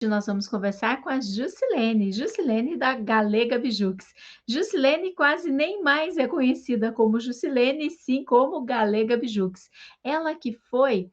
nós vamos conversar com a Jusilene da Galega Bijux. Jusilene quase nem mais é conhecida como Jusilene, sim como Galega Bijux. Ela que foi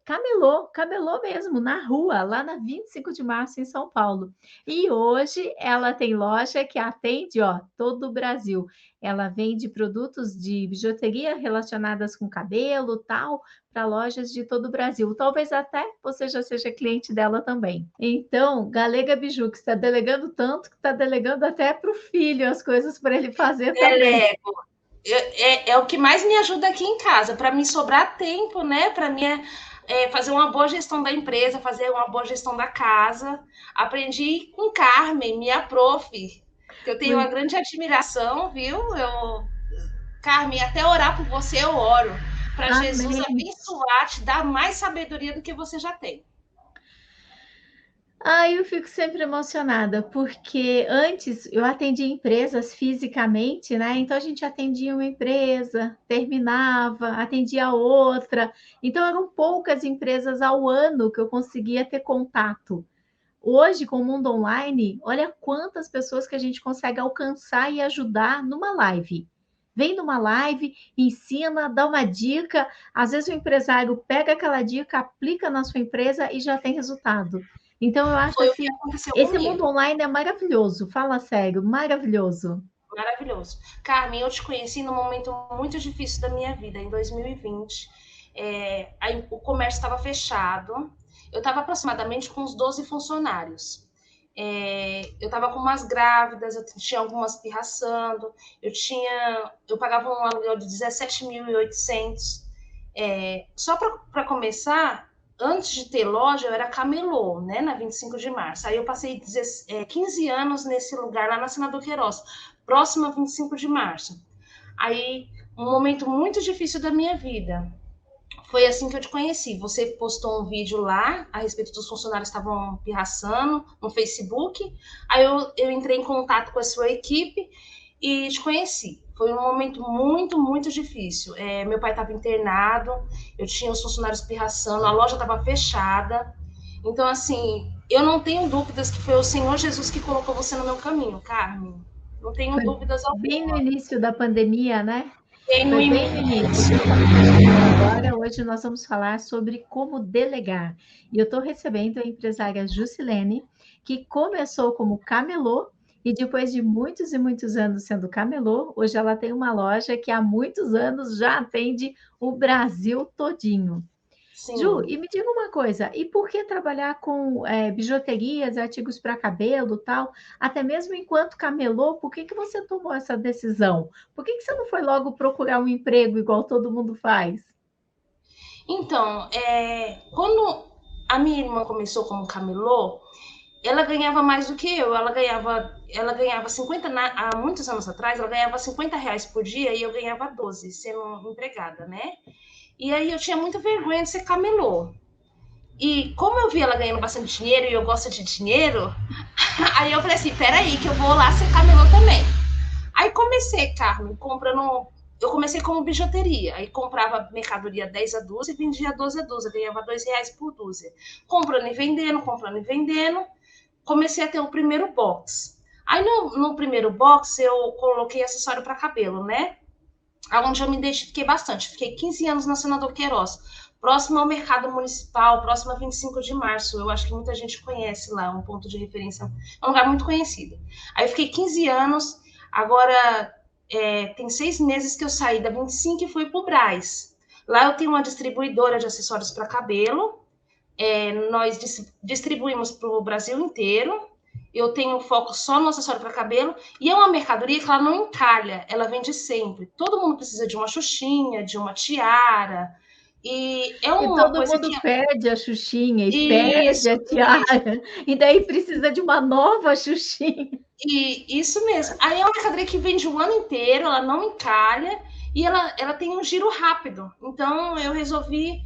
camelô mesmo na rua, lá na 25 de março em São Paulo. E hoje ela tem loja que atende, ó, todo o Brasil. Ela vende produtos de bijuteria relacionadas com cabelo, tal, para lojas de todo o Brasil. Talvez até você já seja cliente dela também. Então, Galega Biju, que está delegando tanto que está delegando até para o filho as coisas para ele fazer também. Delego. É o que mais me ajuda aqui em casa, para me sobrar tempo, né? Para mim fazer uma boa gestão da empresa, fazer uma boa gestão da casa. Aprendi com Carmen, minha prof, que eu tenho uma grande admiração, viu? Carmen, até orar por você eu oro. Para Jesus Amém. abençoar, te dar mais sabedoria do que você já tem. Eu fico sempre emocionada, porque antes eu atendia empresas fisicamente, né? Então a gente atendia uma empresa, terminava, atendia outra. Então eram poucas empresas ao ano que eu conseguia ter contato. Hoje, com o mundo online, olha quantas pessoas que a gente consegue alcançar e ajudar numa live. Vem numa live, ensina, dá uma dica. Às vezes o empresário pega aquela dica, aplica na sua empresa e já tem resultado. Então, eu acho Foi o que assim, aconteceu esse mundo comigo. online é maravilhoso. Fala sério, maravilhoso. Maravilhoso. Carmen, eu te conheci num momento muito difícil da minha vida, em 2020. Aí o comércio estava fechado. Eu estava aproximadamente com uns 12 funcionários. Eu estava com umas grávidas, eu tinha algumas pirraçando, eu pagava um aluguel de 17.800. Só para começar, antes de ter loja, eu era camelô, né, na 25 de março. Aí eu passei 15 anos nesse lugar, lá na Senador Queiroz, próximo a 25 de março. Aí, um momento muito difícil da minha vida. Foi assim que eu te conheci. Você postou um vídeo lá a respeito dos funcionários que estavam pirraçando no Facebook. Aí eu entrei em contato com a sua equipe e te conheci. Foi um momento muito, muito difícil. Meu pai estava internado, eu tinha os funcionários pirraçando, a loja estava fechada. Então, assim, eu não tenho dúvidas que foi o Senhor Jesus que colocou você no meu caminho, Carmen. Não tenho Foi dúvidas bem no alguma. início da pandemia, né? Bem no Foi bem no início. início. E agora, hoje, nós vamos falar sobre como delegar. E eu estou recebendo a empresária Jusilene, que começou como camelô e depois de muitos e muitos anos sendo camelô, hoje ela tem uma loja que há muitos anos já atende o Brasil todinho. Ju, Sim. e me diga uma coisa, e por que trabalhar com bijuterias, artigos para cabelo, tal, até mesmo enquanto camelô, por que que você tomou essa decisão? Por que que você não foi logo procurar um emprego igual todo mundo faz? Então, quando a minha irmã começou como camelô, ela ganhava mais do que eu. Ela ganhava 50, há muitos anos atrás, ela ganhava R$ 50 por dia e eu ganhava 12, sendo empregada, né? E aí eu tinha muita vergonha de ser camelô. E como eu vi ela ganhando bastante dinheiro e eu gosto de dinheiro, aí eu falei assim, peraí, que eu vou lá ser camelô também. Aí comecei, Carmen, comprando. Eu comecei como bijuteria. Aí comprava mercadoria 10 a dúzia e vendia 12 a dúzia. Ganhava R$ 2 por dúzia. Comprando e vendendo, comprando e vendendo. Comecei a ter o primeiro box. Aí no primeiro box eu coloquei acessório para cabelo, né? Onde eu me identifiquei bastante. Fiquei 15 anos na Senador Queiroz, próximo ao mercado municipal, próximo a 25 de março. Eu acho que muita gente conhece lá, um ponto de referência. É um lugar muito conhecido. Aí eu fiquei 15 anos, agora tem 6 meses que eu saí da 25 e fui para o Brás. Lá eu tenho uma distribuidora de acessórios para cabelo. Nós distribuímos para o Brasil inteiro. Eu tenho foco só no acessório para cabelo. E é uma mercadoria que ela não encalha, ela vende sempre. Todo mundo precisa de uma xuxinha, de uma tiara. E é E uma todo coisa que. mundo perde a Xuxinha e perde Isso, a tiara, e daí precisa de uma nova Xuxinha. isso mesmo. Aí é uma mercadoria que vende o ano inteiro, ela não encalha e ela tem um giro rápido. Então eu resolvi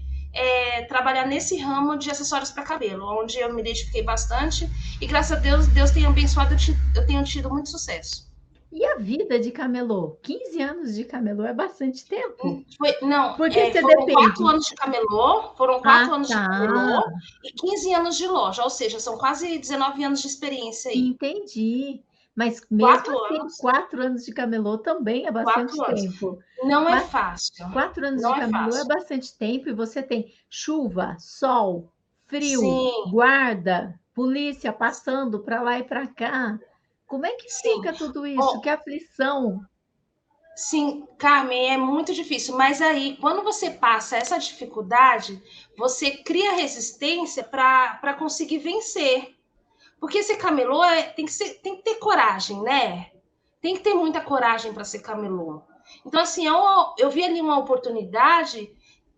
trabalhar nesse ramo de acessórios para cabelo, onde eu me identifiquei bastante e graças a Deus, Deus tem abençoado, eu tenho tido muito sucesso. E a vida de camelô? 15 anos de camelô é bastante tempo. Não, Porque você foram depende. 4 anos de camelô, Ah, tá. e 15 anos de loja, ou seja, são quase 19 anos de experiência aí. Entendi. Mas mesmo 4 assim, anos, 4 anos de camelô também é 4 bastante anos. tempo. Não é Qua- fácil, 4 anos de não é camelô é fácil. bastante tempo e você tem chuva, sol, frio, Sim, guarda, polícia passando para lá e para cá. Como é que sim. fica tudo isso? Ó, Que aflição. sim, Carmen, é muito difícil, mas aí, quando você passa essa dificuldade, você cria resistência para conseguir vencer. Porque ser camelô tem que ter coragem, né? Tem que ter muita coragem para ser camelô. Então, assim, eu vi ali uma oportunidade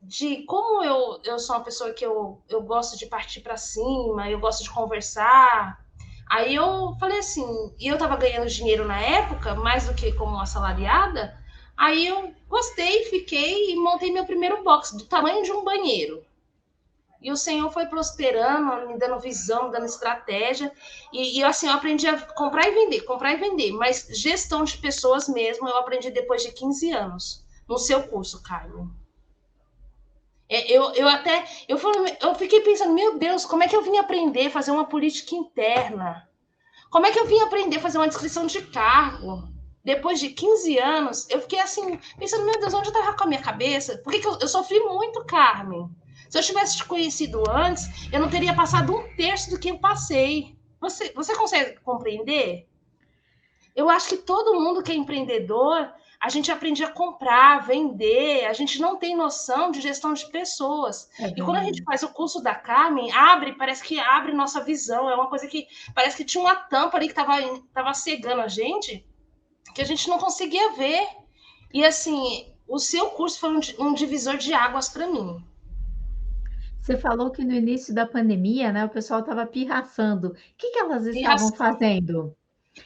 de como eu sou uma pessoa que eu gosto de partir para cima, eu gosto de conversar. Aí eu falei assim, e eu estava ganhando dinheiro na época, mais do que como assalariada, aí eu gostei, fiquei e montei meu primeiro box, do tamanho de um banheiro. E o Senhor foi prosperando, me dando visão, me dando estratégia. E assim, eu aprendi a comprar e vender. Mas gestão de pessoas mesmo, eu aprendi depois de 15 anos, no seu curso, Carmen. Eu fiquei pensando, meu Deus, como é que eu vim aprender a fazer uma política interna? Como é que eu vim aprender a fazer uma descrição de cargo? Depois de 15 anos, eu fiquei assim, pensando, meu Deus, onde eu estava com a minha cabeça? Por que eu sofri muito, Carmen? Se eu tivesse te conhecido antes, eu não teria passado um terço do que eu passei. Você consegue compreender? Eu acho que todo mundo que é empreendedor, a gente aprende a comprar, vender, a gente não tem noção de gestão de pessoas. É E quando a gente verdade. faz o curso da Carmen, parece que abre nossa visão, é uma coisa que parece que tinha uma tampa ali que estava cegando a gente, que a gente não conseguia ver. E assim, o seu curso foi um divisor de águas para mim. Você falou que no início da pandemia, né, o pessoal estava pirraçando. O que que elas E estavam fazendo?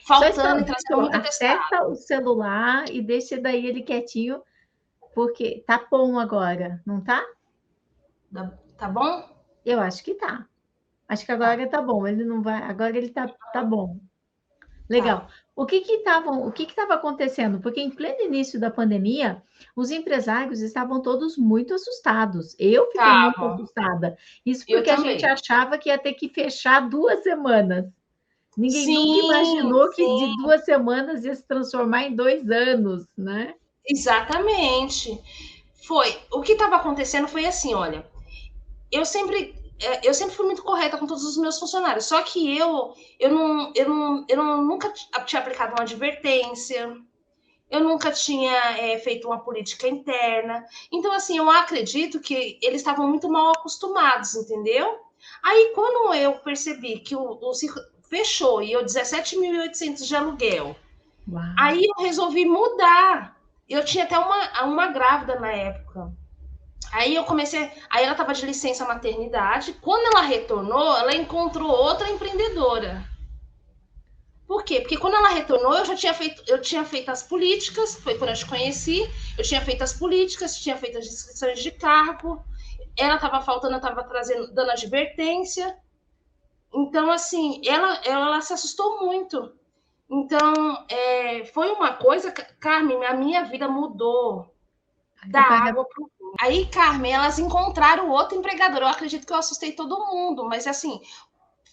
Só faltando e trazendo muito acerta atestado. o celular e deixa daí ele quietinho, porque tá bom agora, não tá? Tá bom? Eu acho que tá. Acho que Tá, agora tá bom. Ele não vai, agora ele tá bom. Legal. tá. O que estava acontecendo? Porque em pleno início da pandemia, os empresários estavam todos muito assustados. Eu fiquei muito Tá, assustada. Isso eu porque a gente também. achava que ia ter que fechar 2 semanas. Ninguém nunca Sim, imaginou que de sim, 2 semanas ia se transformar em 2 anos, né? exatamente. Foi. O que estava acontecendo foi assim, olha, eu sempre fui muito correta com todos os meus funcionários, só que eu nunca tinha aplicado uma advertência, eu nunca tinha feito uma política interna. Então, assim, eu acredito que eles estavam muito mal acostumados, entendeu? Aí, quando eu percebi que o circo fechou e eu 17.800 de aluguel, Uau! aí eu resolvi mudar. Eu tinha até uma grávida na época. Aí eu comecei. Aí ela estava de licença maternidade. Quando ela retornou, ela encontrou outra empreendedora. Por quê? Porque quando ela retornou, eu tinha feito as políticas, foi quando eu te conheci, eu tinha feito as políticas, tinha feito as inscrições de cargo, ela estava faltando, eu estava trazendo, dando advertência. Então, assim, ela se assustou muito. Então, foi uma coisa, Carmen, a minha vida mudou da Agora, água para o vinho. Aí, Carmen, elas encontraram outro empregador. Eu acredito que eu assustei todo mundo, mas assim,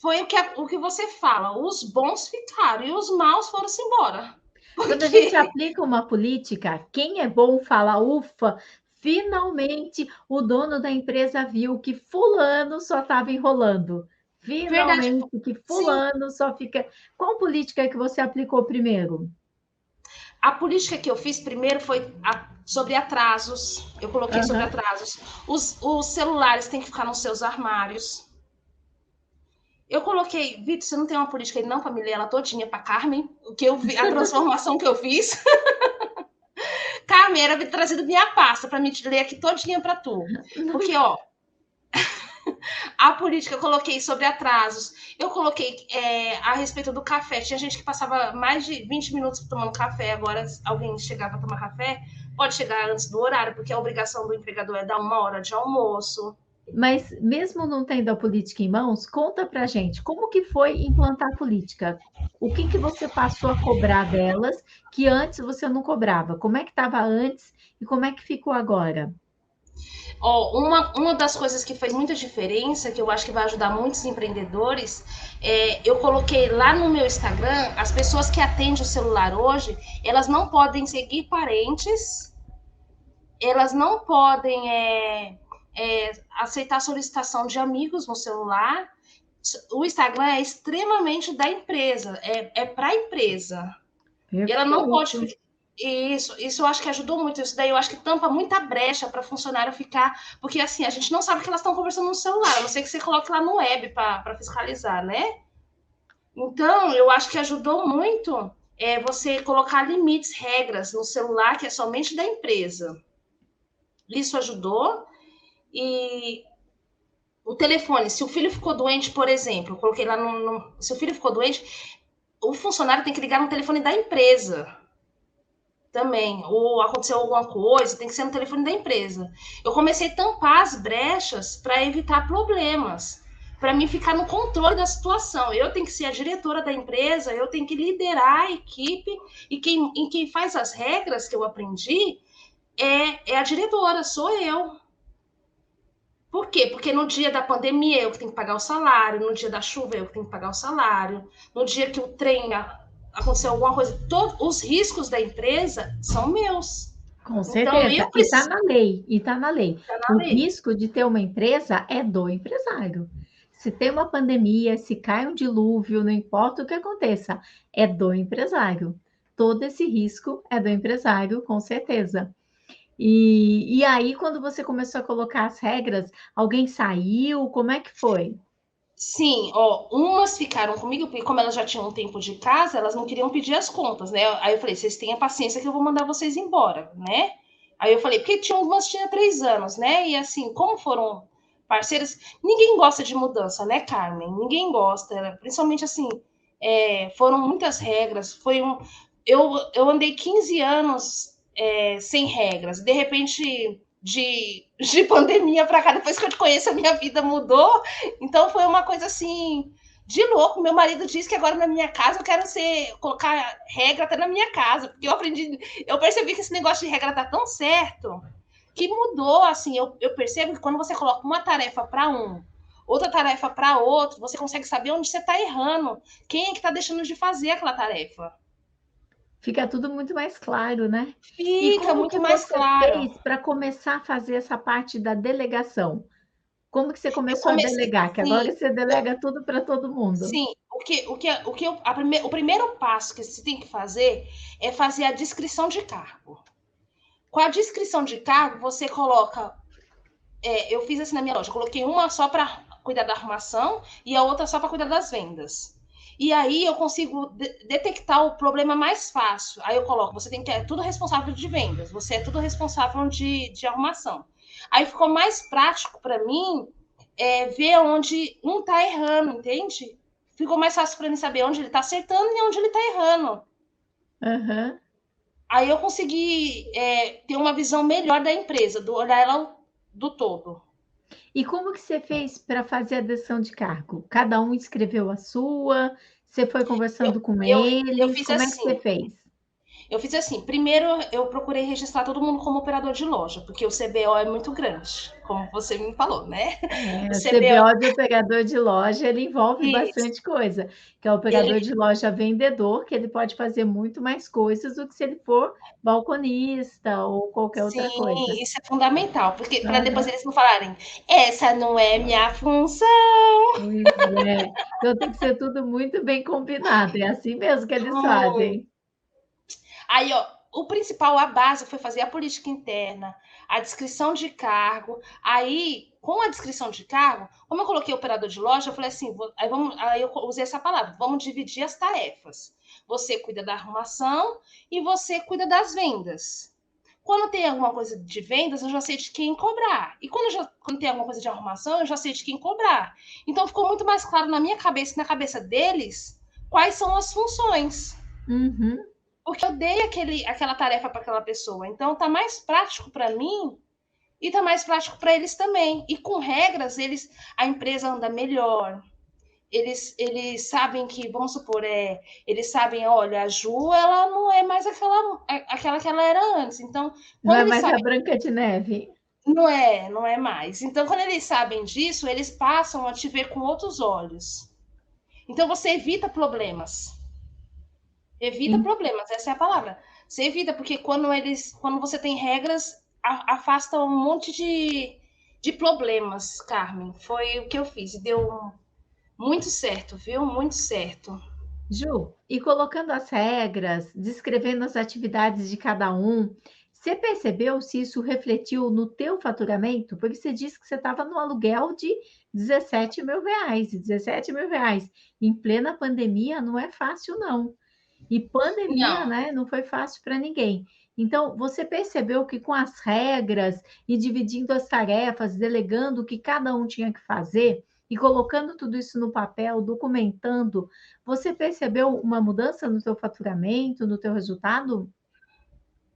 foi o que você fala. Os bons ficaram e os maus foram-se embora. quando a gente Porque, aplica uma política, quem é bom fala, ufa, finalmente o dono da empresa viu que fulano só estava enrolando. verdade, Finalmente que sim. fulano só fica. Qual política que você aplicou primeiro? A política que eu fiz primeiro foi sobre atrasos. Eu coloquei sobre Aham. atrasos. Os celulares têm que ficar nos seus armários. Eu coloquei, Vitor, você não tem uma política aí não para me ler ela todinha para Carmen? O que eu vi, a transformação que eu fiz. Carmen, era trazido minha pasta para me ler aqui todinha para tu. Porque, ó, a política eu coloquei sobre atrasos, eu coloquei a respeito do café. Tinha gente que passava mais de 20 minutos tomando café, agora alguém chegava a tomar café, pode chegar antes do horário, porque a obrigação do empregador é dar 1 hora de almoço. Mas mesmo não tendo a política em mãos, conta pra gente, como que foi implantar a política? O que que você passou a cobrar delas que antes você não cobrava? Como é que estava antes e como é que ficou agora? Ó, uma das coisas que fez muita diferença, que eu acho que vai ajudar muitos empreendedores, eu coloquei lá no meu Instagram, as pessoas que atendem o celular hoje, elas não podem seguir parentes, elas não podem aceitar solicitação de amigos no celular. O Instagram é extremamente da empresa, é para a empresa. Ela não pode. Perfeito. Isso eu acho que ajudou muito. Isso daí eu acho que tampa muita brecha para funcionário ficar. Porque assim, a gente não sabe que elas estão conversando no celular, a não ser que você coloque lá no web para fiscalizar, né? Então, eu acho que ajudou muito você colocar limites, regras no celular, que é somente da empresa. Isso ajudou. E o telefone, se o filho ficou doente, por exemplo, eu coloquei lá se o filho ficou doente, o funcionário tem que ligar no telefone da empresa também, ou aconteceu alguma coisa, tem que ser no telefone da empresa. Eu comecei a tampar as brechas para evitar problemas, para mim ficar no controle da situação. Eu tenho que ser a diretora da empresa, eu tenho que liderar a equipe, e quem faz as regras que eu aprendi é a diretora, sou eu. Por quê? Porque no dia da pandemia eu que tenho que pagar o salário, no dia da chuva eu que tenho que pagar o salário, no dia que o trem aconteceu alguma coisa, todos os riscos da empresa são meus. Com Então certeza. eu E está preciso na lei, e está na lei. estar O na lei. risco de ter uma empresa é do empresário. Se tem uma pandemia, se cai um dilúvio, não importa o que aconteça, é do empresário. Todo esse risco é do empresário, com certeza. E aí, quando você começou a colocar as regras, alguém saiu? Como é que foi? Sim, ó, umas ficaram comigo, porque como elas já tinham um tempo de casa, elas não queriam pedir as contas, né? Aí eu falei, vocês tenham paciência que eu vou mandar vocês embora, né? Aí eu falei, porque tinha umas tinha 3 anos, né? E assim, como foram parceiras, ninguém gosta de mudança, né, Carmen? Ninguém gosta, principalmente assim, foram muitas regras, eu andei 15 anos sem regras, de repente de pandemia para cá, depois que eu te conheço, a minha vida mudou. Então foi uma coisa assim de louco. Meu marido disse que agora na minha casa eu quero colocar regra até na minha casa, porque eu percebi que esse negócio de regra tá tão certo que mudou. Assim, eu percebo que quando você coloca uma tarefa para um, outra tarefa para outro, você consegue saber onde você está errando, quem é que está deixando de fazer aquela tarefa. Fica tudo muito mais claro, né? E Fica como muito que mais você claro. fez para começar a fazer essa parte da delegação? Como que você Eu começou a comecei, delegar? Que sim, agora você delega tudo para todo mundo. sim, o primeiro passo que você tem que fazer é fazer a descrição de cargo. Com a descrição de cargo, você coloca. Eu fiz assim na minha loja, coloquei uma só para cuidar da arrumação e a outra só para cuidar das vendas. E aí eu consigo detectar o problema mais fácil. Aí eu coloco, você tem que é tudo responsável de vendas, você é tudo responsável de arrumação. Aí ficou mais prático para mim ver onde um tá errando, entende? Ficou mais fácil para mim saber onde ele está acertando e onde ele está errando. Aham. Aí eu consegui ter uma visão melhor da empresa, do olhar ela do todo. E como que você fez para fazer a adesão de cargo? Cada um escreveu a sua? Você foi Eu, conversando com eu eles? fiz Como é que você assim. fez? Eu fiz assim. Primeiro, eu procurei registrar todo mundo como operador de loja, porque o CBO é muito grande, como você me falou, né? O O CBO, CBO de operador de loja, ele envolve isso, bastante coisa, que é o operador ele, de loja vendedor, que ele pode fazer muito mais coisas do que se ele for balconista ou qualquer outra coisa. sim, isso é fundamental, porque para depois Aham. eles não falarem, essa não é minha função. Pois é. Então tem que ser tudo muito bem combinado, é assim mesmo que eles fazem. Aí, ó, o principal, a base foi fazer a política interna, a descrição de cargo. Aí, com a descrição de cargo, como eu coloquei operador de loja, eu falei assim, aí eu usei essa palavra, vamos dividir as tarefas. Você cuida da arrumação e você cuida das vendas. Quando tem alguma coisa de vendas, eu já sei de quem cobrar. E quando tem alguma coisa de arrumação, eu já sei de quem cobrar. Então ficou muito mais claro na minha cabeça e na cabeça deles quais são as funções, Uhum. porque eu dei aquela tarefa para aquela pessoa. Então tá mais prático para mim E tá mais prático para eles também. E com regras, a empresa anda melhor. Eles sabem que, vamos supor, eles sabem, olha, a Ju, ela não é mais aquela que ela era antes. Então, Não quando é eles mais a sabem, Branca de Neve. não é mais. Então, quando eles sabem disso, eles passam a te ver com outros olhos. Então, você evita problemas. Evita problemas, essa é a palavra. Você evita, porque quando você tem regras, afasta um monte de problemas, Carmen. Foi o que eu fiz e deu muito certo, viu? Muito certo. Ju, e colocando as regras, descrevendo as atividades de cada um, você percebeu se isso refletiu no teu faturamento? Porque você disse que você estava no aluguel de 17 mil reais. E 17 mil reais em plena pandemia não é fácil, não. E pandemia, Não, né, não foi fácil para ninguém. Então, você percebeu que com as regras e dividindo as tarefas, delegando o que cada um tinha que fazer e colocando tudo isso no papel, documentando, você percebeu uma mudança no teu faturamento, no teu resultado?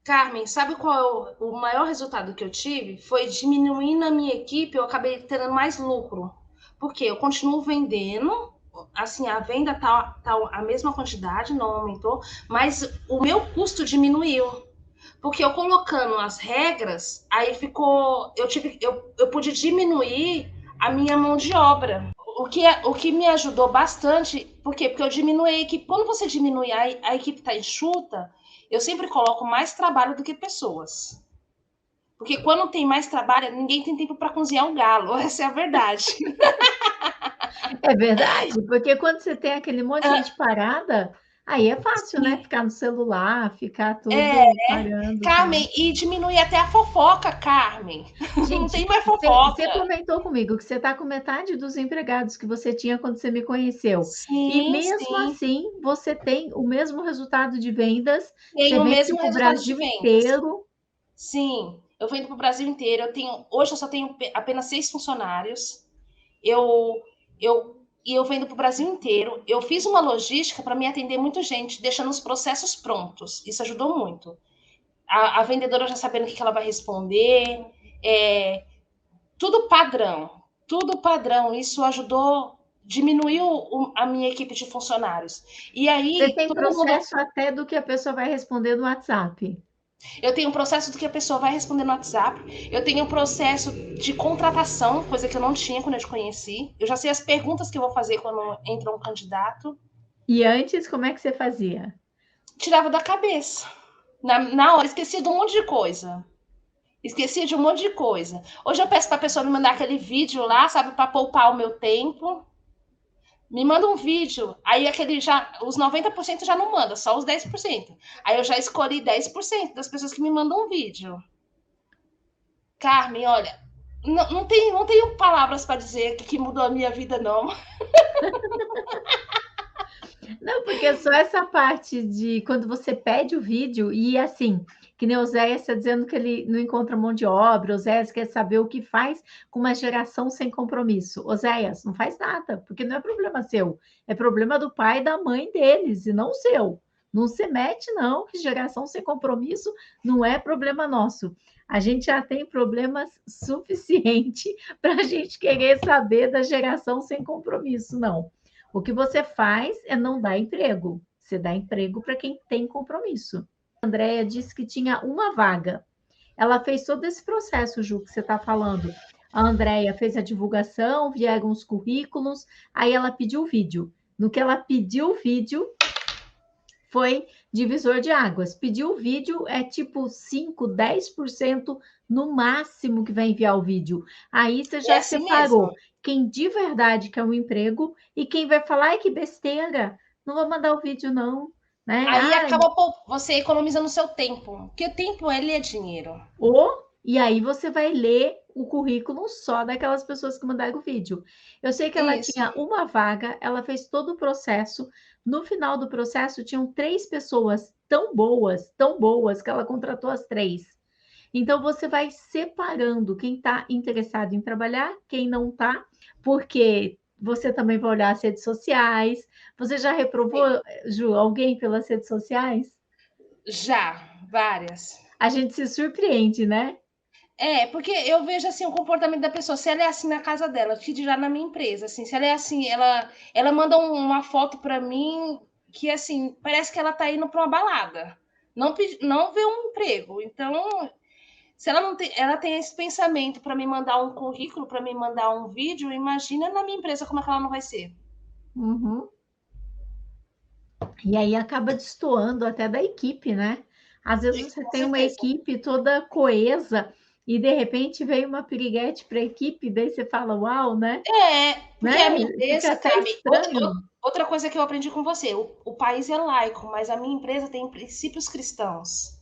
Carmen, sabe qual é o maior resultado que eu tive? Foi diminuindo a minha equipe, eu acabei tendo mais lucro. Porque eu continuo vendendo, assim, a venda tá a mesma quantidade, não aumentou, mas o meu custo diminuiu. Porque eu colocando as regras, aí ficou. Eu pude diminuir a minha mão de obra. O que me ajudou bastante, por quê? Porque eu diminui a equipe. Quando você diminui a equipe está enxuta, eu sempre coloco mais trabalho do que pessoas. Porque quando tem mais trabalho, ninguém tem tempo para cozinhar um galo. Essa é a verdade. É verdade, porque quando você tem aquele monte de gente parada, aí é fácil, né? Sim. Ficar no celular, ficar É, tudo parando, tá? Carmen, e diminui até a fofoca, Carmen. Não tem Gente, mais você fofoca. comentou comigo que você está com metade dos empregados que você tinha quando você me conheceu. E Sim, mesmo sim. assim, você tem o mesmo resultado de vendas, você Tem o vende mesmo para o resultado de Brasil vendas. inteiro. Sim, eu vendo para o Brasil inteiro. Hoje eu só tenho apenas 6 funcionários. Eu vendo para o Brasil inteiro. Eu fiz uma logística para me atender muita gente, deixando os processos prontos. Isso ajudou muito. A vendedora já sabendo o que ela vai responder, é, tudo padrão, tudo padrão. Isso ajudou, diminuiu a minha equipe de funcionários. E Você aí tem todo mundo. processo até do que a pessoa vai responder no WhatsApp. Eu tenho um processo do que a pessoa vai responder no WhatsApp. Eu tenho um processo de contratação, coisa que eu não tinha quando eu te conheci. Eu já sei as perguntas que eu vou fazer quando entra um candidato. E antes, como é que você fazia? Tirava da cabeça. Na hora, esquecia de um monte de coisa. Esquecia de um monte de coisa. Hoje eu peço para a pessoa me mandar aquele vídeo lá, sabe, para poupar o meu tempo. Me manda um vídeo, aí os 90% já não manda, só os 10%. Aí eu já escolhi 10% das pessoas que me mandam um vídeo. Carmen, olha, não tenho palavras para dizer que mudou a minha vida, não. Não, porque só essa parte de quando você pede o vídeo e assim, que nem o Zé está dizendo que ele não encontra mão de obra, o Zé quer saber o que faz com uma geração sem compromisso. Oséias, não faz nada, porque não é problema seu, é problema do pai e da mãe deles, e não seu. Não se mete, não, que geração sem compromisso não é problema nosso. A gente já tem problemas suficiente para a gente querer saber da geração sem compromisso, não. O que você faz é não dar emprego. Você dá emprego para quem tem compromisso. A Andrea disse que tinha uma vaga. Ela fez todo esse processo, Ju, que você está falando. A Andrea fez a divulgação, vieram os currículos, aí ela pediu o vídeo. No que ela pediu o vídeo, foi divisor de águas. Pediu o vídeo, é tipo 5, 10% no máximo que vai enviar o vídeo. Aí você É já assim mesmo. separou quem de verdade quer um emprego e quem vai falar, ai que besteira, não vou mandar o vídeo não, né? Aí Ai, acaba você economizando o seu tempo, porque o tempo ele é dinheiro. ou, e aí você vai ler o currículo só daquelas pessoas que mandaram o vídeo. Eu sei que ela Isso. tinha uma vaga, ela fez todo o processo. No final do processo, tinham 3 pessoas tão boas, que ela contratou as 3. Então, você vai separando quem está interessado em trabalhar, quem não está, porque você também vai olhar as redes sociais. Você já reprovou, Ju, alguém pelas redes sociais? Já, várias. A gente se surpreende, né? Porque eu vejo assim o comportamento da pessoa. Se ela é assim na casa dela, que dirá na minha empresa, assim, se ela é assim, ela manda uma foto para mim que assim parece que ela tá indo para uma balada, não vê um emprego. Então, se ela não tem, ela tem esse pensamento para me mandar um currículo, para me mandar um vídeo, imagina na minha empresa como é que ela não vai ser. Uhum. E aí acaba destoando até da equipe, né? Às vezes você Com tem uma certeza. equipe toda coesa e de repente vem uma piriguete para a equipe, daí você fala, uau, né? Porque a Né? minha Fica empresa, até Carmen, estranho. outra coisa que eu aprendi com você, o país é laico, mas a minha empresa tem princípios cristãos.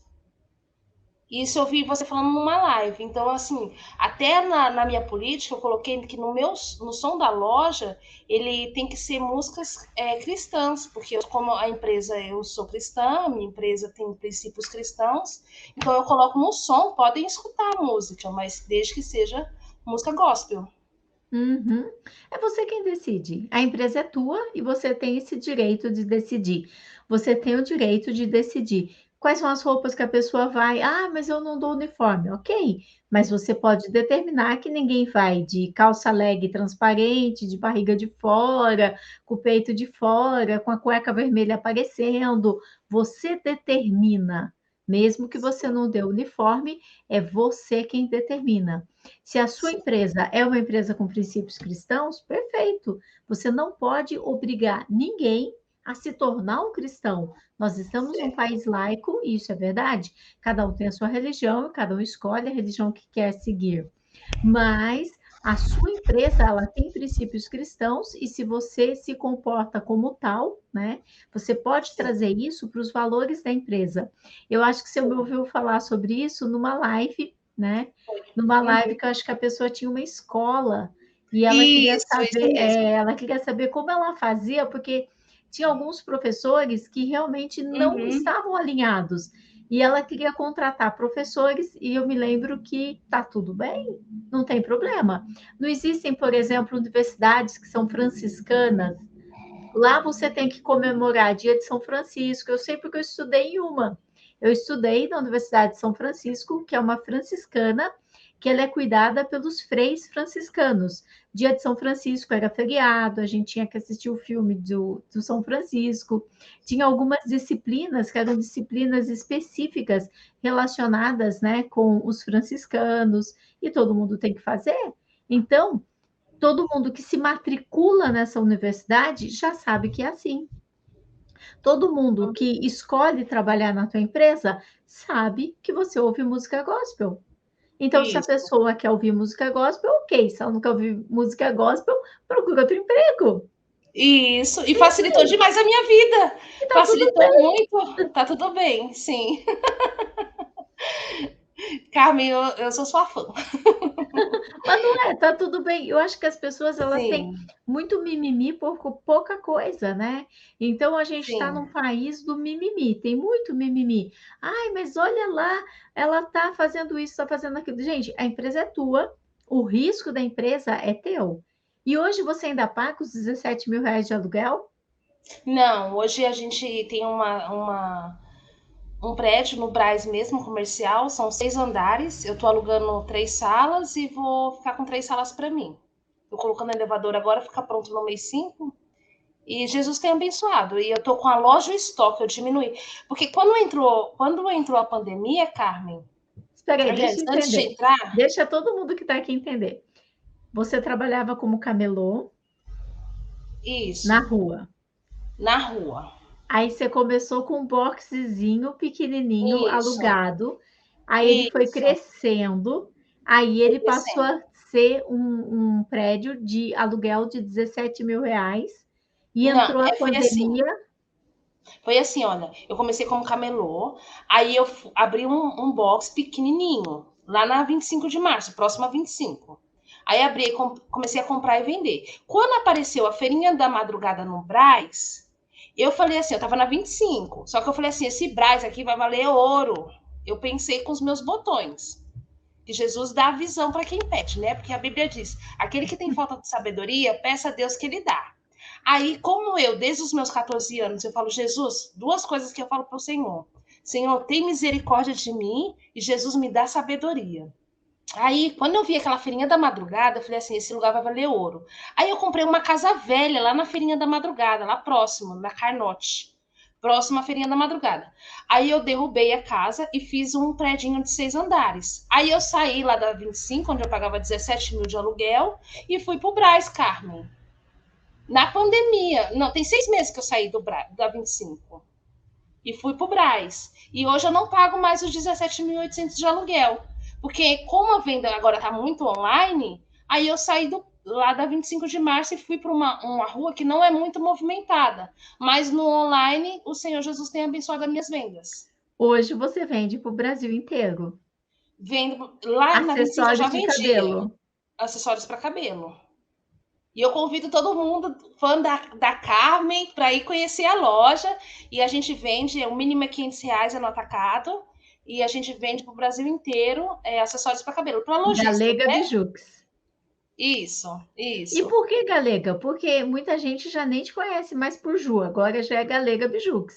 Isso eu vi você falando numa live. Então, assim, até na minha política, eu coloquei que no som da loja, ele tem que ser músicas cristãs, porque como a empresa, eu sou cristã, minha empresa tem princípios cristãos, então eu coloco no som, podem escutar a música, mas desde que seja música gospel. Uhum. É você quem decide. A empresa é tua e você tem esse direito de decidir. Você tem o direito de decidir quais são as roupas que a pessoa vai. Ah, mas eu não dou uniforme. Ok, mas você pode determinar que ninguém vai de calça leg transparente, de barriga de fora, com o peito de fora, com a cueca vermelha aparecendo. Você determina. Mesmo que você não dê uniforme, é você quem determina. Se a sua Sim. empresa é uma empresa com princípios cristãos, perfeito. Você não pode obrigar ninguém a se tornar um cristão. Nós estamos num país laico, e isso é verdade. Cada um tem a sua religião, cada um escolhe a religião que quer seguir. Mas a sua empresa, ela tem princípios cristãos e se você se comporta como tal, né, você pode Sim. trazer isso para os valores da empresa. Eu acho que você me ouviu falar sobre isso numa live, né? Numa live Uhum. que eu acho que a pessoa tinha uma escola e Isso mesmo. ela queria saber como ela fazia, porque tinha alguns professores que realmente não Uhum. estavam alinhados. E ela queria contratar professores, e eu me lembro que tá tudo bem, não tem problema. Não existem, por exemplo, universidades que são franciscanas. Lá você tem que comemorar Dia de São Francisco. Eu sei porque eu estudei em uma. Eu estudei na Universidade de São Francisco, que é uma franciscana, que ela é cuidada pelos freis franciscanos. Dia de São Francisco era feriado, a gente tinha que assistir o filme do São Francisco. Tinha algumas disciplinas que eram disciplinas específicas relacionadas, né, com os franciscanos, e todo mundo tem que fazer. Então, todo mundo que se matricula nessa universidade já sabe que é assim. Todo mundo que escolhe trabalhar na tua empresa sabe que você ouve música gospel. Então, se a Isso. pessoa quer ouvir música gospel, ok. Se ela não quer ouvir música gospel, procura outro emprego. Isso. E facilitou demais a minha vida. E tá tudo Facilitou bem. muito. Tá tudo bem, sim. Carmen, eu sou sua fã. Mas não é, tá tudo bem. Eu acho que as pessoas elas têm Sim, muito mimimi por pouca coisa, né? Então a gente está sim. num país do mimimi, tem muito mimimi. Ai, mas olha lá, ela tá fazendo isso, tá fazendo aquilo. Gente, a empresa é tua, o risco da empresa é teu. E hoje você ainda paga os 17 mil reais de aluguel? Não, hoje a gente tem um prédio no Brás mesmo, comercial, são 6 andares. Eu tô alugando 3 salas e vou ficar com 3 salas para mim. Tô colocando elevador agora, fica pronto no mês 5. E Jesus tem abençoado. E eu tô com a loja em estoque, eu diminui. Porque quando entrou a pandemia, Carmen, Espera aí, aliás, deixa eu antes de entender. entrar, Deixa todo mundo que está aqui entender. Você trabalhava como camelô na isso, rua. na rua. Aí você começou com um boxezinho pequenininho, Isso, alugado. Aí ele foi isso. crescendo. Aí Foi ele passou crescendo. a ser um prédio de aluguel de 17 mil reais. E Não, entrou a foi assim. pandemia. Foi assim, olha, eu comecei como camelô, aí eu abri um box pequenininho, lá na 25 de março, próximo a 25. Aí abri, comecei a comprar e vender. Quando apareceu a feirinha da madrugada no Brás, eu falei assim, eu tava na 25, só que eu falei assim, esse Brás aqui vai valer ouro. Eu pensei com os meus botões. Que Jesus dá a visão para quem pede, né? Porque a Bíblia diz: aquele que tem falta de sabedoria, peça a Deus que ele dá. Aí, como eu, desde os meus 14 anos, eu falo, Jesus, duas coisas que eu falo para o Senhor. Senhor, tem misericórdia de mim e Jesus me dá sabedoria. Aí, quando eu vi aquela feirinha da madrugada, eu falei assim: esse lugar vai valer ouro. Aí eu comprei uma casa velha lá na feirinha da madrugada, lá próximo, na Carnote. Próximo à feirinha da madrugada. Aí eu derrubei a casa e fiz um predinho de 6 andares. Aí eu saí lá da 25, onde eu pagava 17 mil de aluguel, e fui pro Brás, Carmen. Na pandemia. Não, tem 6 meses que eu saí da 25 e fui para o Brás. E hoje eu não pago mais os 17.800 de aluguel. Porque como a venda agora está muito online, aí eu saí lá da 25 de março e fui para uma rua que não é muito movimentada. Mas no online, o Senhor Jesus tem abençoado as minhas vendas. Hoje você vende para o Brasil inteiro. Vendo lá na 25 eu já Acessórios de vendia cabelo. acessórios para cabelo. E eu convido todo mundo, fã da Carmen, para ir conhecer a loja. E a gente vende, o mínimo é R$ 500 no atacado. E a gente vende para o Brasil inteiro acessórios para cabelo, para lojista, Galega né? Bijux. Isso, E isso. por que Galega? Porque muita gente já nem te conhece mais por Ju, agora já é Galega Bijux.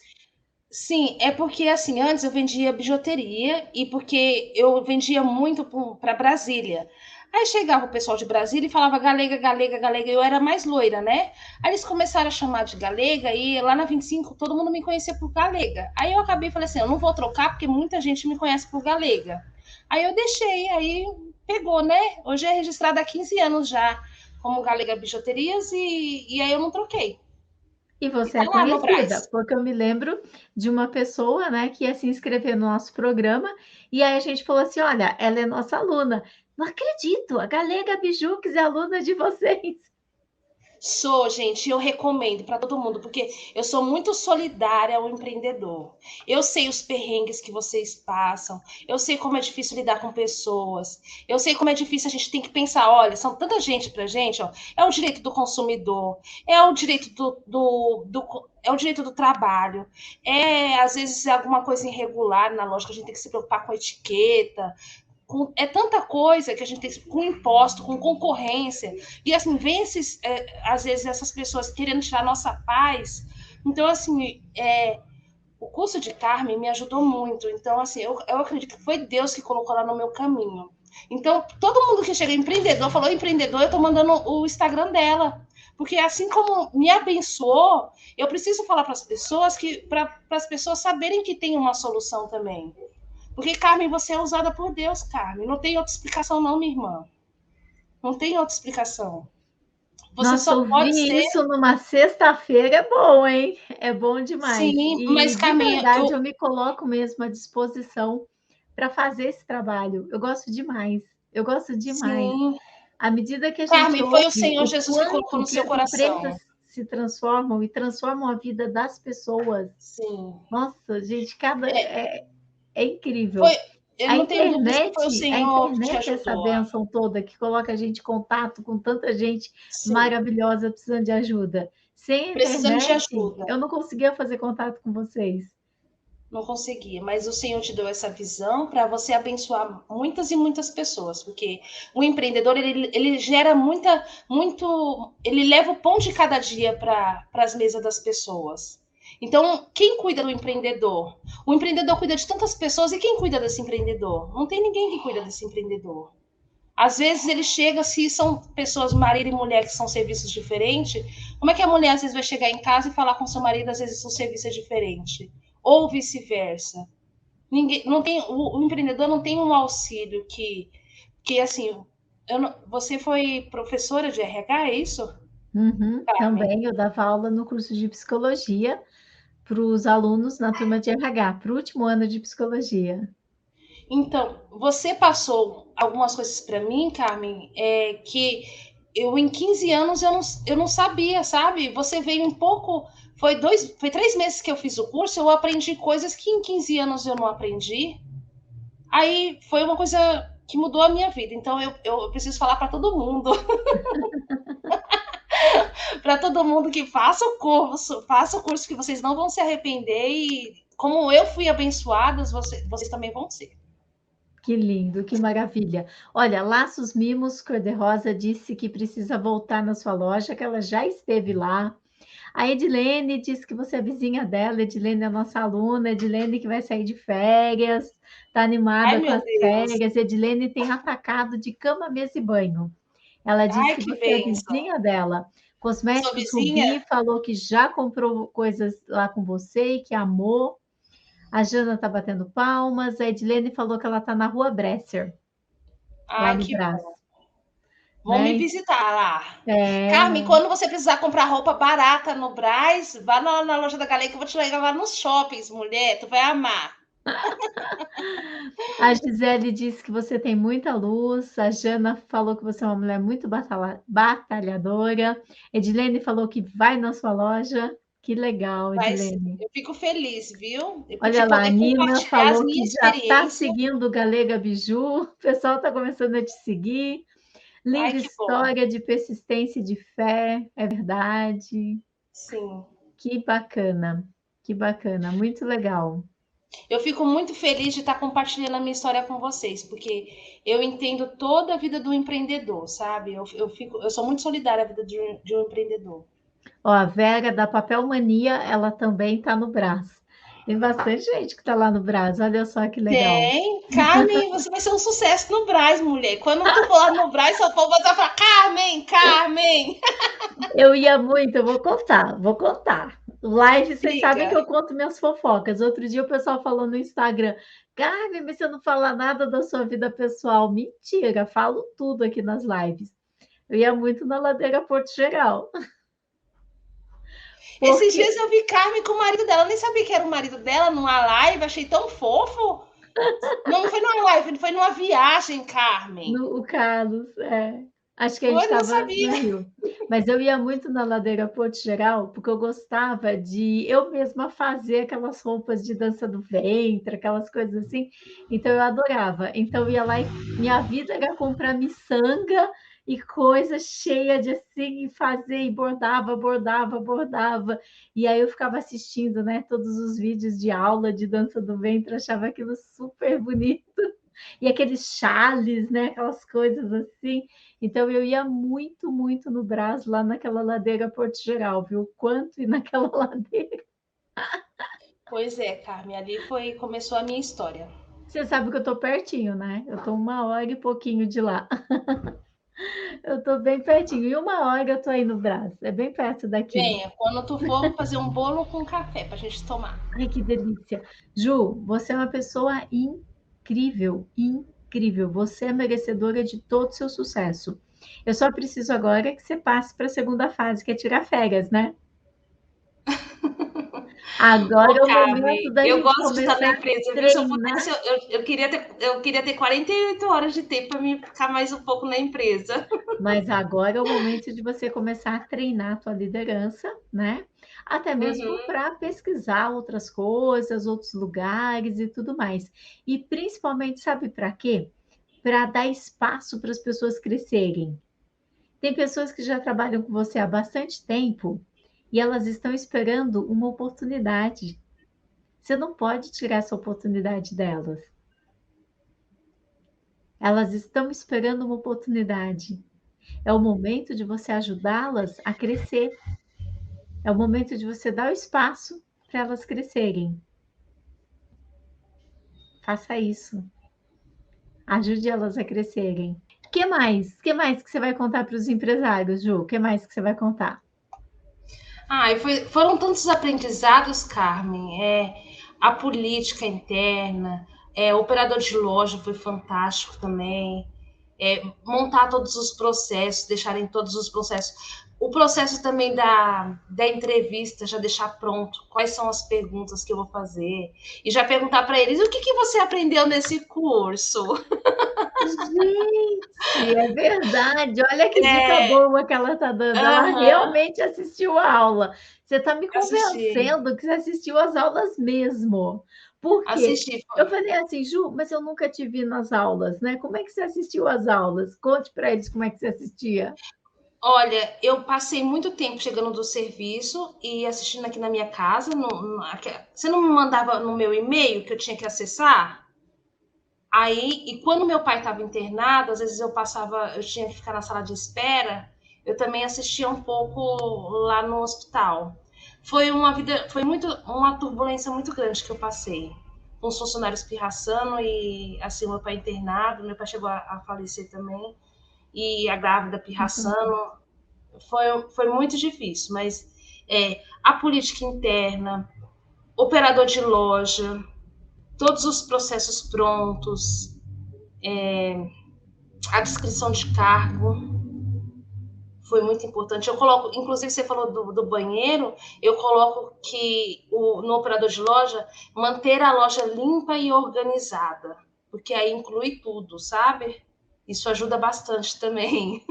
Sim, é porque assim, antes eu vendia bijuteria e porque eu vendia muito para Brasília. Aí chegava o pessoal de Brasília e falava galega, galega, galega. Eu era mais loira, né? Aí eles começaram a chamar de galega e lá na 25 todo mundo me conhecia por galega. Aí eu acabei e falei assim: eu não vou trocar porque muita gente me conhece por galega. Aí eu deixei, aí pegou, né? Hoje é registrada há 15 anos já como Galega Bijuterias e aí eu não troquei. E E você tá é lá no conhecida, Brás. porque eu me lembro de uma pessoa, né, que ia se inscrever no nosso programa, e aí a gente falou assim: olha, ela é nossa aluna. Não acredito, a Galega Bijux é aluna de vocês. Sou, gente, eu recomendo para todo mundo, porque eu sou muito solidária ao empreendedor. Eu sei os perrengues que vocês passam, eu sei como é difícil lidar com pessoas, eu sei como é difícil a gente tem que pensar, olha, são tanta gente pra gente, ó, é o direito do consumidor, é o direito é o direito do trabalho, às vezes é alguma coisa irregular na loja que a gente tem que se preocupar com a etiqueta, é tanta coisa que a gente tem com imposto, com concorrência, e assim, vem às vezes essas pessoas querendo tirar nossa paz. Então, assim, o curso de Carmen me ajudou muito. Então, assim, eu acredito que foi Deus que colocou lá no meu caminho. Então, todo mundo que chega empreendedor, falou empreendedor, eu tô mandando o Instagram dela. Porque assim como me abençoou, eu preciso falar para as pessoas para as pessoas saberem que tem uma solução também. Porque, Carmen, você é usada por Deus, Carmen. Não tem outra explicação, não, minha irmã. Não tem outra explicação. Você Nossa, só pode ouvir ser. isso numa sexta-feira é bom, hein? É bom demais. Sim, E mas, de Carmen, verdade eu me coloco mesmo à disposição para fazer esse trabalho. Eu gosto demais. Eu gosto demais. sim. À medida que a gente Carmen, foi o ouve Senhor o Jesus que colocou quanto no que seu as empresas coração. se transformam e transformam a vida das pessoas. Sim. Nossa, gente, É, é incrível. foi, eu não tenho dúvidas que foi o A Senhor que te internet é essa ajudou. bênção toda que coloca a gente em contato com tanta gente Sim. maravilhosa precisando de ajuda. Sem a Precisando de internet, ajuda. eu não conseguia fazer contato com vocês. Não conseguia, mas o Senhor te deu essa visão para você abençoar muitas e muitas pessoas, porque o empreendedor ele gera ele leva o pão de cada dia para as mesas das pessoas. Então, quem cuida do empreendedor? O empreendedor cuida de tantas pessoas e quem cuida desse empreendedor? Não tem ninguém que cuida desse empreendedor. Às vezes ele chega, se são pessoas, marido e mulher, que são serviços diferentes, como é que a mulher às vezes vai chegar em casa e falar com seu marido, às vezes o serviço é diferente? Ou vice-versa. Ninguém, não tem, o empreendedor não tem um auxílio que assim, você foi professora de RH, é isso? Uhum, Carmen? também eu dava aula no curso de psicologia para os alunos na turma de RH, para o último ano de psicologia. Então, você passou algumas coisas para mim, Carmen, que eu em 15 anos eu não sabia, sabe? Você veio um pouco. Foi 3 meses que eu fiz o curso, eu aprendi coisas que em 15 anos eu não aprendi. Aí foi uma coisa que mudou a minha vida. Então eu preciso falar para todo mundo, para todo mundo que faça o curso que vocês não vão se arrepender e como eu fui abençoada, vocês também vão ser. Que lindo, que maravilha. Olha, Laços Mimos Cor-de-Rosa disse que precisa voltar na sua loja, que ela já esteve lá. A Edilene disse que você é vizinha dela, Edilene é nossa aluna, Edilene que vai sair de férias. Tá Ai, animada com meu as Deus. férias. Edilene tem atacado de cama, mesa e banho. Ela disse Ai, que que você é bênção. vizinha dela. Sua Cosméticos vizinha? Rubi falou que já comprou coisas lá com você e que amou. A Jana tá batendo palmas. A Edilene falou que ela tá na Rua Bresser, lá Ai, no que Brás, bom. Vão me né? visitar lá. É, Carmen, quando você precisar comprar roupa barata no Brás, vá na loja da Galei que eu vou te levar nos shoppings, mulher. Tu vai amar. a Gisele disse que você tem muita luz. A Jana falou que você é uma mulher muito batalhadora. Edilene falou que vai na sua loja. Que legal, Mas Edilene. eu fico feliz, viu? Olha De lá, a poder Nina compartilhar as falou que minhas já está experiências. seguindo o Galega Biju. O pessoal está começando a te seguir. Ai, Linda que bom. história de persistência e de fé, é verdade. Sim. Que bacana, muito legal. Eu fico muito feliz de estar compartilhando a minha história com vocês, porque eu entendo toda a vida do empreendedor, sabe? Eu sou muito solidária à vida de um empreendedor. Ó, a Vera da Papel Mania, ela também está no Brás. Tem bastante gente que está lá no Brás, olha só que legal. Tem. Carmen, você vai ser um sucesso no Brás, mulher. Quando tu for lá no Brás, só for você falar, Carmen, Carmen. Eu ia muito, eu vou contar, vou contar. Live, vocês sabem Diga. que eu conto minhas fofocas. Outro dia o pessoal falou no Instagram, Carmen, mas você não fala nada da sua vida pessoal. Mentira, falo tudo aqui nas lives. Eu ia muito na Ladeira Porto Geral, Esses porque dias eu vi Carmen com o marido dela. Eu nem sabia que era o marido dela numa live. Achei tão fofo. Não, não foi numa live, foi numa viagem, Carmen. no, o Carlos, acho que a gente Eu não estava sabia. no Rio. Mas eu ia muito na Ladeira Porto Geral, porque eu gostava de eu mesma fazer aquelas roupas de dança do ventre, aquelas coisas assim. Então eu adorava. Então eu ia lá e minha vida era comprar miçanga e coisa cheia de assim, e fazer, e bordava, bordava, bordava. E aí eu ficava assistindo, né, todos os vídeos de aula de dança do ventre, achava aquilo super bonito. E aqueles chales, né? Aquelas coisas assim. Então eu ia muito, muito no Brás, lá naquela ladeira Porto Geral, viu? Quanto e naquela ladeira. Pois é, Carmen, ali começou a minha história. Você sabe que eu tô pertinho, né? Eu tô 1 hora e pouquinho de lá. Eu tô bem pertinho. E 1 hora eu tô aí no Brás. É bem perto daqui. Venha, quando tu for fazer um bolo com café pra gente tomar. Ai, que delícia. Ju, você é uma pessoa incrível, incrível. Você é merecedora de todo o seu sucesso. Eu só preciso agora que você passe para a segunda fase, que é tirar férias, né? Agora Ô, é o momento Carmen, da eu gente gosto de estar na começar a empresa, viu? Se eu treinar. pudesse, eu queria ter 48 horas de tempo para mim ficar mais um pouco na empresa. Mas agora é o momento de você começar a treinar a tua liderança, né? Até mesmo Uhum. para pesquisar outras coisas, outros lugares e tudo mais. E principalmente, sabe para quê? Para dar espaço para as pessoas crescerem. Tem pessoas que já trabalham com você há bastante tempo e elas estão esperando uma oportunidade. Você não pode tirar essa oportunidade delas. Elas estão esperando uma oportunidade. É o momento de você ajudá-las a crescer. É o momento de você dar o espaço para elas crescerem. Faça isso. Ajude elas a crescerem. O que mais? O que mais que você vai contar para os empresários, Ju? O que mais que você vai contar? Foram tantos aprendizados, Carmen. A política interna, o operador de loja foi fantástico também. Montar todos os processos, deixarem todos os processos. O processo também da entrevista, já deixar pronto quais são as perguntas que eu vou fazer. E já perguntar para eles: o que você aprendeu nesse curso? Gente, é verdade. Olha que dica É, boa que ela está dando. Ela aham, realmente assistiu a aula. Você está me assisti. convencendo que você assistiu às aulas mesmo. Por quê? Assisti. Eu falei assim, Ju, mas eu nunca te vi nas aulas, né? Como é que você assistiu às aulas? Conte para eles como é que você assistia. Olha, eu passei muito tempo chegando do serviço e assistindo aqui na minha casa. Você não me mandava no meu e-mail que eu tinha que acessar? Aí, e quando meu pai estava internado, às vezes eu tinha que ficar na sala de espera, eu também assistia um pouco lá no hospital. Foi uma turbulência muito grande que eu passei. uns funcionários pirraçando e assim, meu pai internado, meu pai chegou a falecer também, e a grávida pirraçando. Foi muito difícil, mas a política interna, operador de loja, todos os processos prontos, a descrição de cargo foi muito importante. Eu coloco, inclusive você falou do banheiro, eu coloco que no operador de loja, manter a loja limpa e organizada, porque aí inclui tudo, sabe? Isso ajuda bastante também.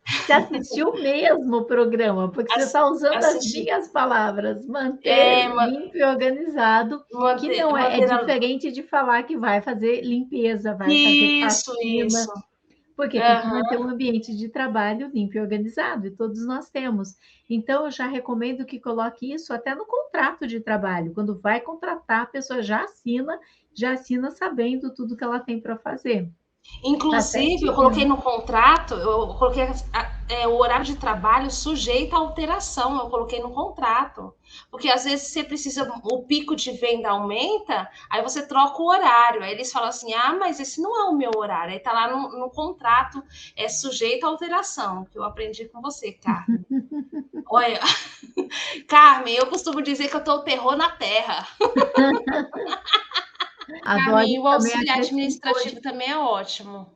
Você assistiu mesmo o programa, porque você está usando as Assistir, minhas palavras, manter limpo e organizado, que não é manter diferente de falar que vai fazer limpeza, vai fazer isso. faxina, porque tem que manter um ambiente de trabalho limpo e organizado, e todos nós temos. Então, eu já recomendo que coloque isso até no contrato de trabalho. Quando vai contratar, a pessoa já assina sabendo tudo que ela tem para fazer. Tá Inclusive, eu coloquei certinho. no contrato, eu coloquei o horário de trabalho sujeito a alteração, eu coloquei no contrato. Porque às vezes você precisa, o pico de venda aumenta, aí você troca o horário. Aí eles falam assim: ah, mas esse não é o meu horário. Aí tá lá no contrato, é sujeito a alteração, que eu aprendi com você, Carmen. Olha, Carmen, eu costumo dizer que eu tô o terror na terra. A Carmen, e Dori o também auxílio acrescentou. administrativo também é ótimo.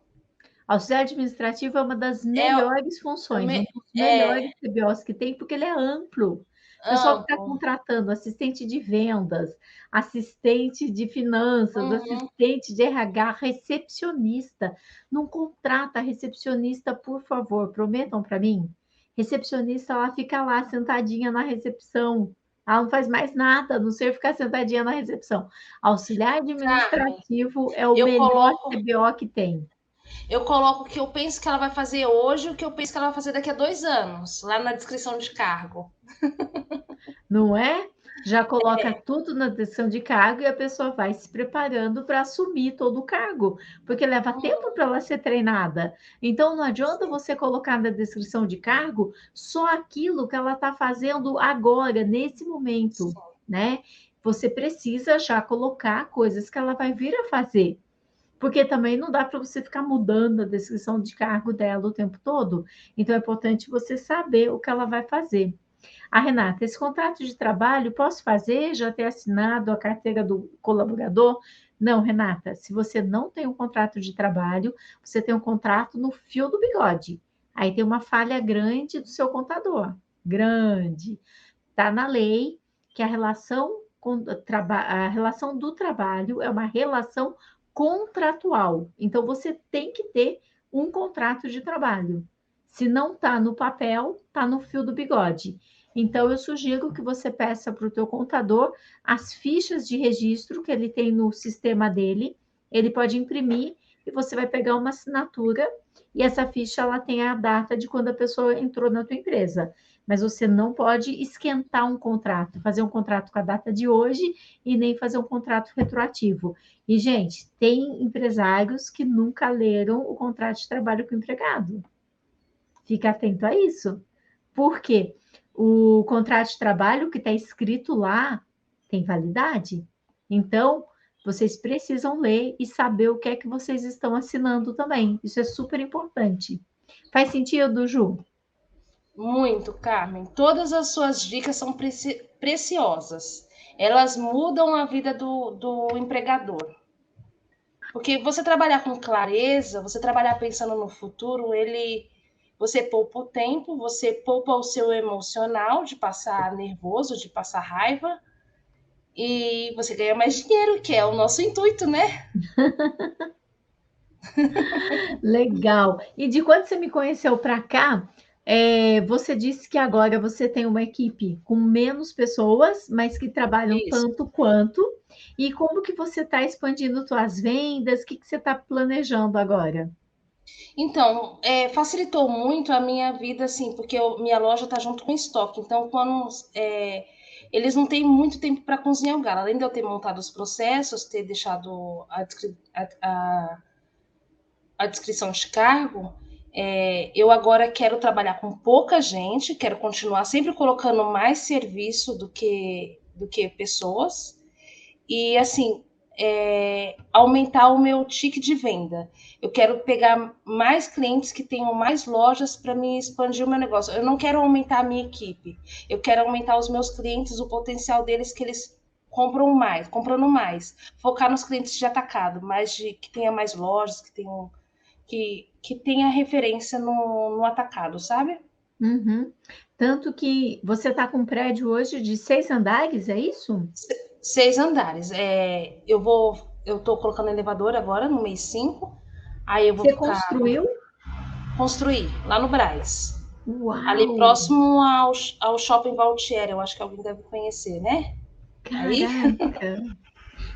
Auxiliar administrativo é uma das É, melhores funções, um dos melhores CBOs que tem, porque ele é amplo. O pessoal que está amplo. contratando assistente de vendas, assistente de finanças, assistente de RH, recepcionista. Não contrata recepcionista, por favor, prometam para mim. Recepcionista, ela fica lá sentadinha na recepção. Ela não faz mais nada, a não ser ficar sentadinha na recepção. Auxiliar Carmen, administrativo é o eu melhor coloco, CBO que tem. eu coloco o que eu penso que ela vai fazer hoje e o que eu penso que ela vai fazer daqui a 2 anos, lá na descrição de cargo. Não é? Já coloca tudo na descrição de cargo e a pessoa vai se preparando para assumir todo o cargo, porque leva tempo para ela ser treinada. Então, não adianta você colocar na descrição de cargo só aquilo que ela está fazendo agora, nesse momento, né? Você precisa já colocar coisas que ela vai vir a fazer. Porque também não dá para você ficar mudando a descrição de cargo dela o tempo todo. Então, é importante você saber o que ela vai fazer. Ah, Renata, esse contrato de trabalho posso fazer? Já ter assinado a carteira do colaborador? Não, Renata, se você não tem um contrato de trabalho, você tem um contrato no fio do bigode. Aí tem uma falha grande do seu contador. Grande. Está na lei que a relação do trabalho é uma relação contratual. Então, você tem que ter um contrato de trabalho. Se não está no papel, está no fio do bigode. Então, eu sugiro que você peça para o teu contador as fichas de registro que ele tem no sistema dele. Ele pode imprimir e você vai pegar uma assinatura e essa ficha ela tem a data de quando a pessoa entrou na tua empresa. Mas você não pode esquentar um contrato, fazer um contrato com a data de hoje e nem fazer um contrato retroativo. E, gente, tem empresários que nunca leram o contrato de trabalho com o empregado. Fica atento a isso. Por quê? O contrato de trabalho que está escrito lá tem validade. Então, vocês precisam ler e saber o que é que vocês estão assinando também. Isso é super importante. Faz sentido, Ju? Muito, Carmen. Todas as suas dicas são preciosas. Elas mudam a vida do empregador. Porque você trabalhar com clareza, você trabalhar pensando no futuro, você poupa o tempo, você poupa o seu emocional de passar nervoso, de passar raiva, e você ganha mais dinheiro, que é o nosso intuito, né? Legal. E de quando você me conheceu para cá, você disse que agora você tem uma equipe com menos pessoas, mas que trabalham Isso. tanto quanto. E como que você está expandindo suas vendas? O que você está planejando agora? Então, facilitou muito a minha vida, assim, porque minha loja está junto com o estoque. Então, quando eles não têm muito tempo para cozinhar o galo, além de eu ter montado os processos, ter deixado a descrição de cargo, eu agora quero trabalhar com pouca gente, quero continuar sempre colocando mais serviço do que pessoas. e assim, aumentar o meu ticket de venda. Eu quero pegar mais clientes que tenham mais lojas para me expandir o meu negócio. Eu não quero aumentar a minha equipe. Eu quero aumentar os meus clientes, o potencial deles que eles compram mais, comprando mais. Focar nos clientes de atacado, que tenha mais lojas, que tenha referência no atacado, sabe? Uhum. Tanto que você está com um prédio hoje de 6 andares, é isso? 6 andares. Eu tô colocando elevador agora no mês 5. Aí eu vou Você ficar construiu? construir lá no Brás. Ali Uau! próximo ao Shopping Valtieri, eu acho que alguém deve conhecer, né? Aí, Caraca!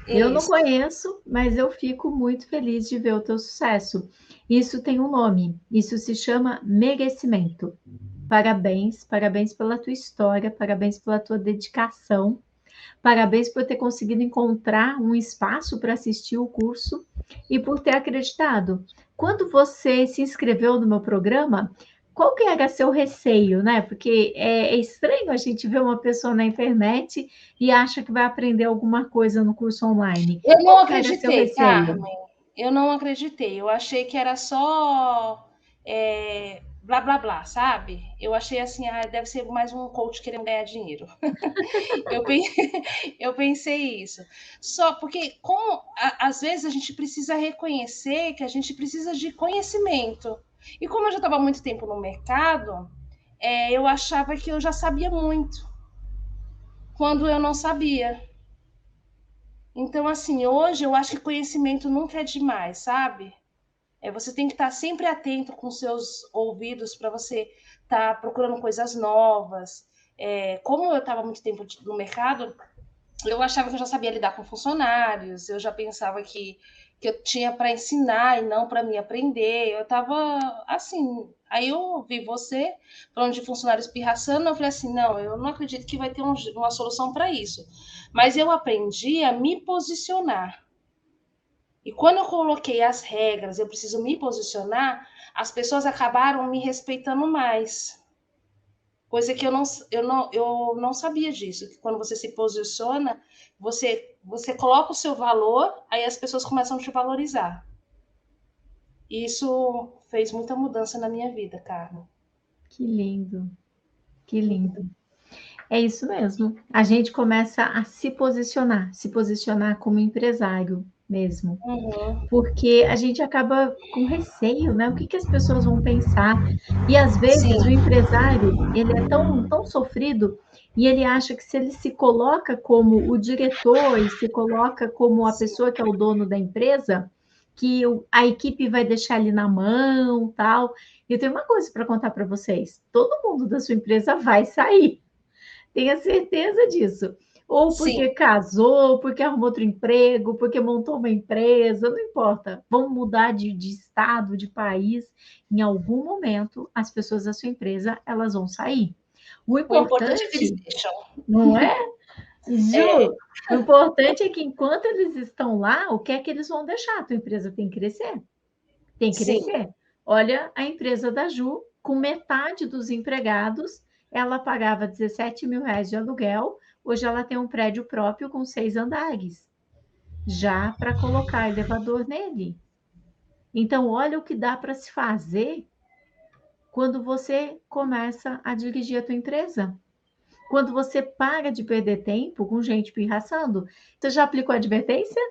Eu não isso. conheço, mas eu fico muito feliz de ver o teu sucesso. Isso tem um nome, isso se chama merecimento. Parabéns, parabéns pela tua história, parabéns pela tua dedicação, parabéns por ter conseguido encontrar um espaço para assistir o curso e por ter acreditado. Quando você se inscreveu no meu programa, qual que era seu receio, né? Porque é estranho a gente ver uma pessoa na internet e acha que vai aprender alguma coisa no curso online. Eu não Qual que era seu acreditei, receio? Carmen. Eu não acreditei. Eu achei que era só blá blá blá, sabe? Eu achei assim, deve ser mais um coach querendo ganhar dinheiro. Eu, eu pensei isso. Só porque, às vezes, a gente precisa reconhecer que a gente precisa de conhecimento. E como eu já estava há muito tempo no mercado, eu achava que eu já sabia muito, quando eu não sabia. Então, assim, hoje eu acho que conhecimento nunca é demais, sabe? Você tem que estar sempre atento com seus ouvidos para você estar procurando coisas novas. Como eu estava muito tempo no mercado, eu achava que eu já sabia lidar com funcionários, eu já pensava que eu tinha para ensinar e não para me aprender. Eu estava assim. Aí eu ouvi você falando de funcionários pirraçando, eu falei assim: não, eu não acredito que vai ter uma solução para isso. Mas eu aprendi a me posicionar. E quando eu coloquei as regras, eu preciso me posicionar, as pessoas acabaram me respeitando mais. Coisa que eu não sabia disso. Que quando você se posiciona, você coloca o seu valor, aí as pessoas começam a te valorizar. E isso fez muita mudança na minha vida, Carmen. Que lindo, que lindo. É isso mesmo. A gente começa a se posicionar como empresário mesmo. Uhum. Porque a gente acaba com receio, né? O que, que as pessoas vão pensar? E às vezes o Sim, empresário ele é tão sofrido e ele acha que se ele se coloca como o diretor e se coloca como a pessoa que é o dono da empresa, que a equipe vai deixar ele na mão, tal. E eu tenho uma coisa para contar para vocês: todo mundo da sua empresa vai sair. Tenha certeza disso. Ou sim. porque casou, porque arrumou outro emprego, porque montou uma empresa, não importa. Vão mudar de estado, de país. Em algum momento, as pessoas da sua empresa, elas vão sair. O O importante é que eles importante, deixam. não é? É, Ju, o importante é que enquanto eles estão lá, o que é que eles vão deixar? A tua empresa tem que crescer. Tem que sim. crescer. Olha a empresa da Ju, com metade dos empregados, ela pagava 17 mil reais de aluguel, hoje ela tem um prédio próprio com 6 andares, já para colocar elevador nele. Então, olha o que dá para se fazer quando você começa a dirigir a tua empresa. Quando você para de perder tempo com gente pirraçando. Você já aplicou advertência?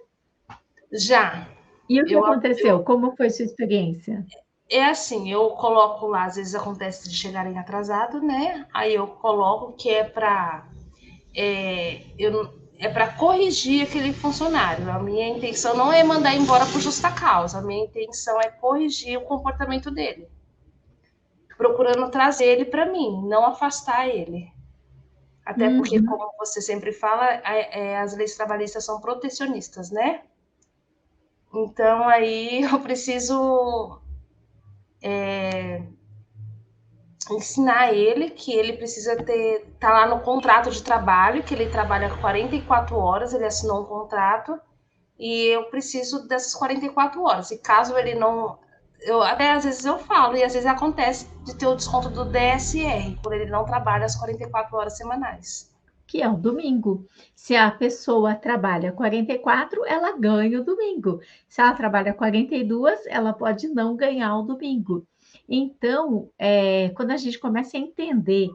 Já. E o que Eu, aconteceu? eu, Como foi sua experiência? É assim, eu coloco lá, às vezes acontece de chegarem atrasado, né? Aí eu coloco que é para corrigir aquele funcionário. A minha intenção não é mandar embora por justa causa, a minha intenção é corrigir o comportamento dele, procurando trazer ele para mim, não afastar ele. Até porque, Uhum. como você sempre fala, as leis trabalhistas são protecionistas, né? Então aí eu preciso ensinar ele que ele precisa tá lá no contrato de trabalho, que ele trabalha 44 horas, ele assinou um contrato, e eu preciso dessas 44 horas. E caso ele não. Eu, até às vezes eu falo, e às vezes acontece de ter o desconto do DSR, por ele não trabalha as 44 horas semanais. que é o domingo. Se a pessoa trabalha 44, ela ganha o domingo. Se ela trabalha 42, ela pode não ganhar o domingo. Então, quando a gente começa a entender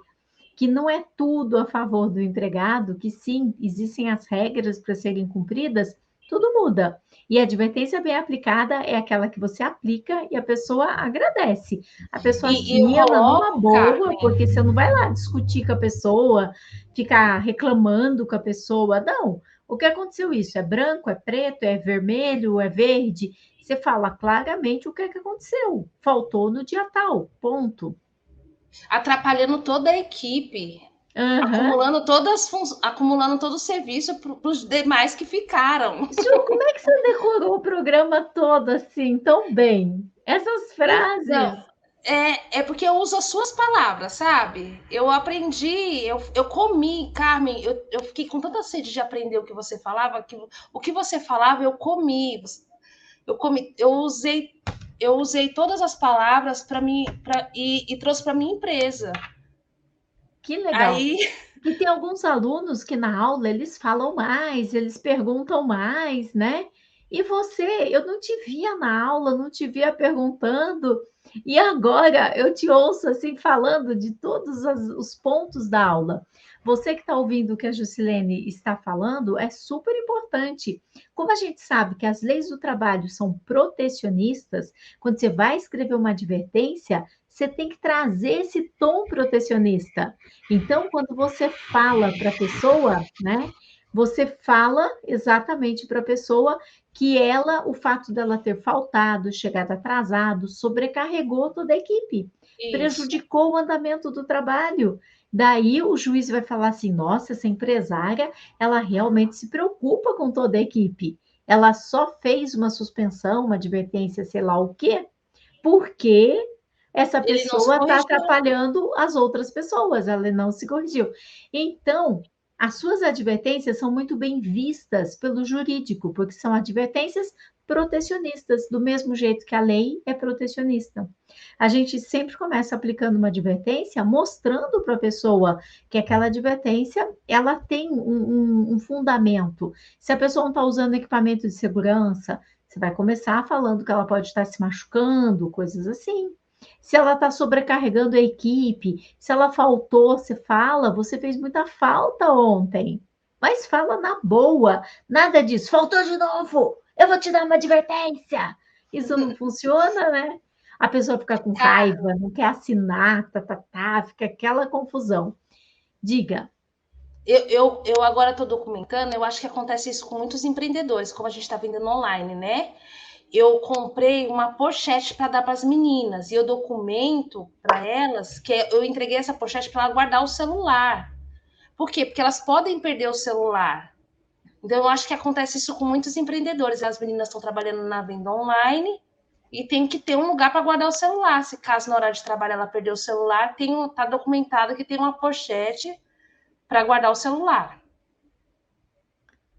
que não é tudo a favor do empregado, que sim, existem as regras para serem cumpridas, tudo muda. E a advertência bem aplicada é aquela que você aplica e a pessoa agradece. A pessoa E eu assimila numa coloco, boa, Carmen, porque você não vai lá discutir com a pessoa, ficar reclamando com a pessoa. Não. O que aconteceu isso? É branco, é preto, é vermelho, é verde? Você fala claramente o que é que aconteceu. Faltou no dia tal, ponto. atrapalhando toda a equipe, Aham. acumulando todo o serviço para os demais que ficaram. Ju, como é que você decorou o programa todo assim, tão bem? Essas frases. Então, é porque eu uso as suas palavras, sabe? Eu aprendi, eu comi, Carmen, eu fiquei com tanta sede de aprender o que você falava, que o que você falava eu comi. Eu comi, eu usei todas as palavras para mim e trouxe para minha empresa. Que legal. Aí E tem alguns alunos que na aula eles falam mais, eles perguntam mais, né? E você, eu não te via na aula, não te via perguntando, e agora eu te ouço assim falando de todos os pontos da aula. Você que está ouvindo o que a Jusilene está falando é super importante. Como a gente sabe que as leis do trabalho são protecionistas, quando você vai escrever uma advertência, você tem que trazer esse tom protecionista. Então, quando você fala para a pessoa, né, você fala exatamente para a pessoa que ela, o fato dela ter faltado, chegado atrasado, sobrecarregou toda a equipe, isso. prejudicou o andamento do trabalho. Daí o juiz vai falar assim: nossa, essa empresária, ela realmente se preocupa com toda a equipe. Ela só fez uma suspensão, uma advertência, sei lá o quê, porque essa Ele não se pessoa está corrigiu. atrapalhando as outras pessoas, ela não se corrigiu. Então, as suas advertências são muito bem vistas pelo jurídico, porque são advertências protecionistas, do mesmo jeito que a lei é protecionista. A gente sempre começa aplicando uma advertência, mostrando para a pessoa que aquela advertência ela tem um fundamento. Se a pessoa não está usando equipamento de segurança, você vai começar falando que ela pode estar se machucando, coisas assim. Se ela está sobrecarregando a equipe, se ela faltou, você fala, você fez muita falta ontem. Mas fala na boa, nada disso, faltou de novo, eu vou te dar uma advertência. Isso não funciona, né? A pessoa fica com raiva, não quer assinar, fica aquela confusão. Diga. Eu agora estou documentando, eu acho que acontece isso com muitos empreendedores, como a gente está vendendo online, né? Eu comprei uma pochete para dar para as meninas e eu documento para elas que eu entreguei essa pochete para ela guardar o celular. Por quê? Porque elas podem perder o celular. Então, eu acho que acontece isso com muitos empreendedores. As meninas estão trabalhando na venda online e tem que ter um lugar para guardar o celular. Se caso na hora de trabalho ela perder o celular, está documentado que tem uma pochete para guardar o celular.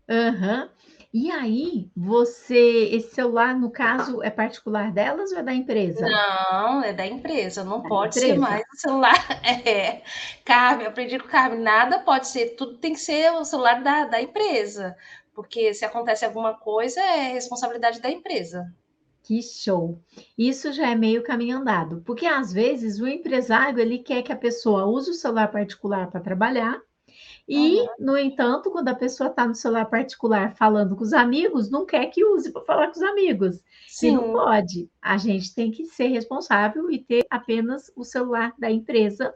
Aham. E aí, esse celular, no caso, é particular delas ou é da empresa? Não, é da empresa, não Da pode ser empresa. mais o celular. É. Carmen, aprendi com o Carmen, nada pode ser, tudo tem que ser o celular da empresa, porque se acontece alguma coisa, é responsabilidade da empresa. Que show! Isso já é meio caminho andado, porque às vezes o empresário ele quer que a pessoa use o celular particular para trabalhar, Uhum. e, no entanto, quando a pessoa está no celular particular falando com os amigos, não quer que use para falar com os amigos. E não Sim, pode. A gente tem que ser responsável e ter apenas o celular da empresa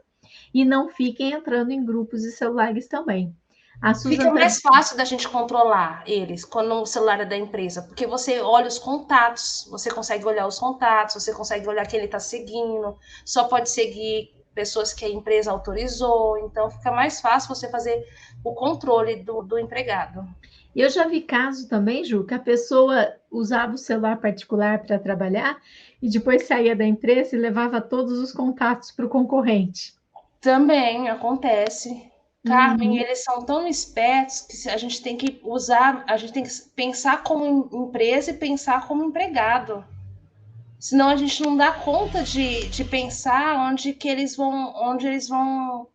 e não fiquem entrando em grupos de celulares também. A fica Susan está. mais fácil da gente controlar eles quando o celular é da empresa, porque você olha os contatos, você consegue olhar os contatos, você consegue olhar quem ele está seguindo, só pode seguir pessoas que a empresa autorizou, então fica mais fácil você fazer o controle do empregado. Eu já vi caso também, Ju, que a pessoa usava o celular particular para trabalhar e depois saía da empresa e levava todos os contatos para o concorrente. Também acontece. Carmen, Uhum. eles são tão espertos que a gente tem que usar, a gente tem que pensar como empresa e pensar como empregado. Senão a gente não dá conta de pensar onde que eles vão, onde eles vão.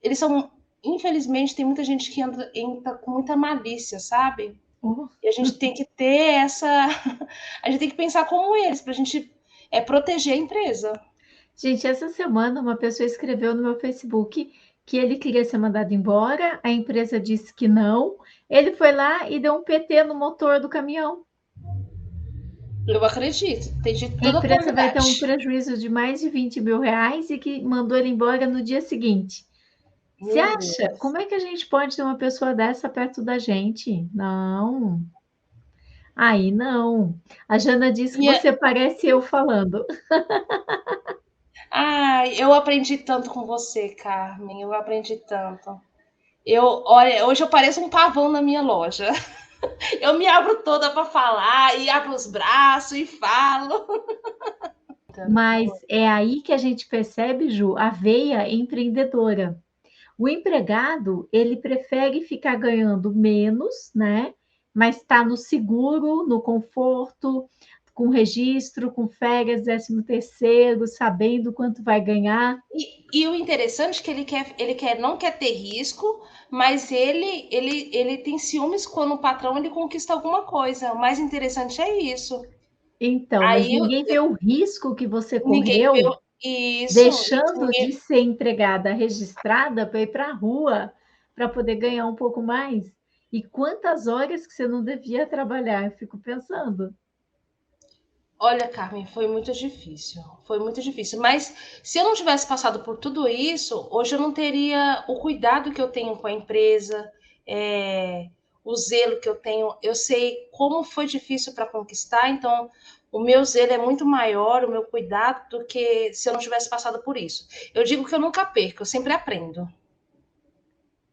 Eles são infelizmente, tem muita gente que entra com muita malícia, sabe? Oh. E a gente tem que ter essa. A gente tem que pensar como eles, para a gente proteger a empresa. Gente, essa semana uma pessoa escreveu no meu Facebook que ele queria ser mandado embora, a empresa disse que não, ele foi lá e deu um PT no motor do caminhão. Eu acredito, tem de A toda a empresa vai ter um qualidade. prejuízo de mais de 20 mil reais e que mandou ele embora no dia seguinte. Você Meu acha? Deus. Como é que a gente pode ter uma pessoa dessa perto da gente? Não. Aí não. A Jana disse que E você parece eu falando. ai, eu aprendi tanto com você, Carmen. Eu aprendi tanto. Olha, hoje eu pareço um pavão na minha loja. Eu me abro toda para falar e abro os braços e falo. Mas é aí que a gente percebe, Ju, a veia empreendedora. O empregado, ele prefere ficar ganhando menos, né? Mas está no seguro, no conforto, com registro, com férias, 13º, sabendo quanto vai ganhar. E o interessante é que não quer ter risco, mas ele tem ciúmes quando o patrão ele conquista alguma coisa. O mais interessante é isso. Então, mas Aí ninguém vê o risco que você ninguém vê correu isso, deixando de ser empregada registrada para ir para a rua para poder ganhar um pouco mais. E quantas horas que você não devia trabalhar? Eu fico pensando. olha, Carmen, foi muito difícil. Foi muito difícil. Mas se eu não tivesse passado por tudo isso, hoje eu não teria o cuidado que eu tenho com a empresa, o zelo que eu tenho. Eu sei como foi difícil para conquistar, então o meu zelo é muito maior, o meu cuidado, do que se eu não tivesse passado por isso. Eu digo que eu nunca perco, eu sempre aprendo.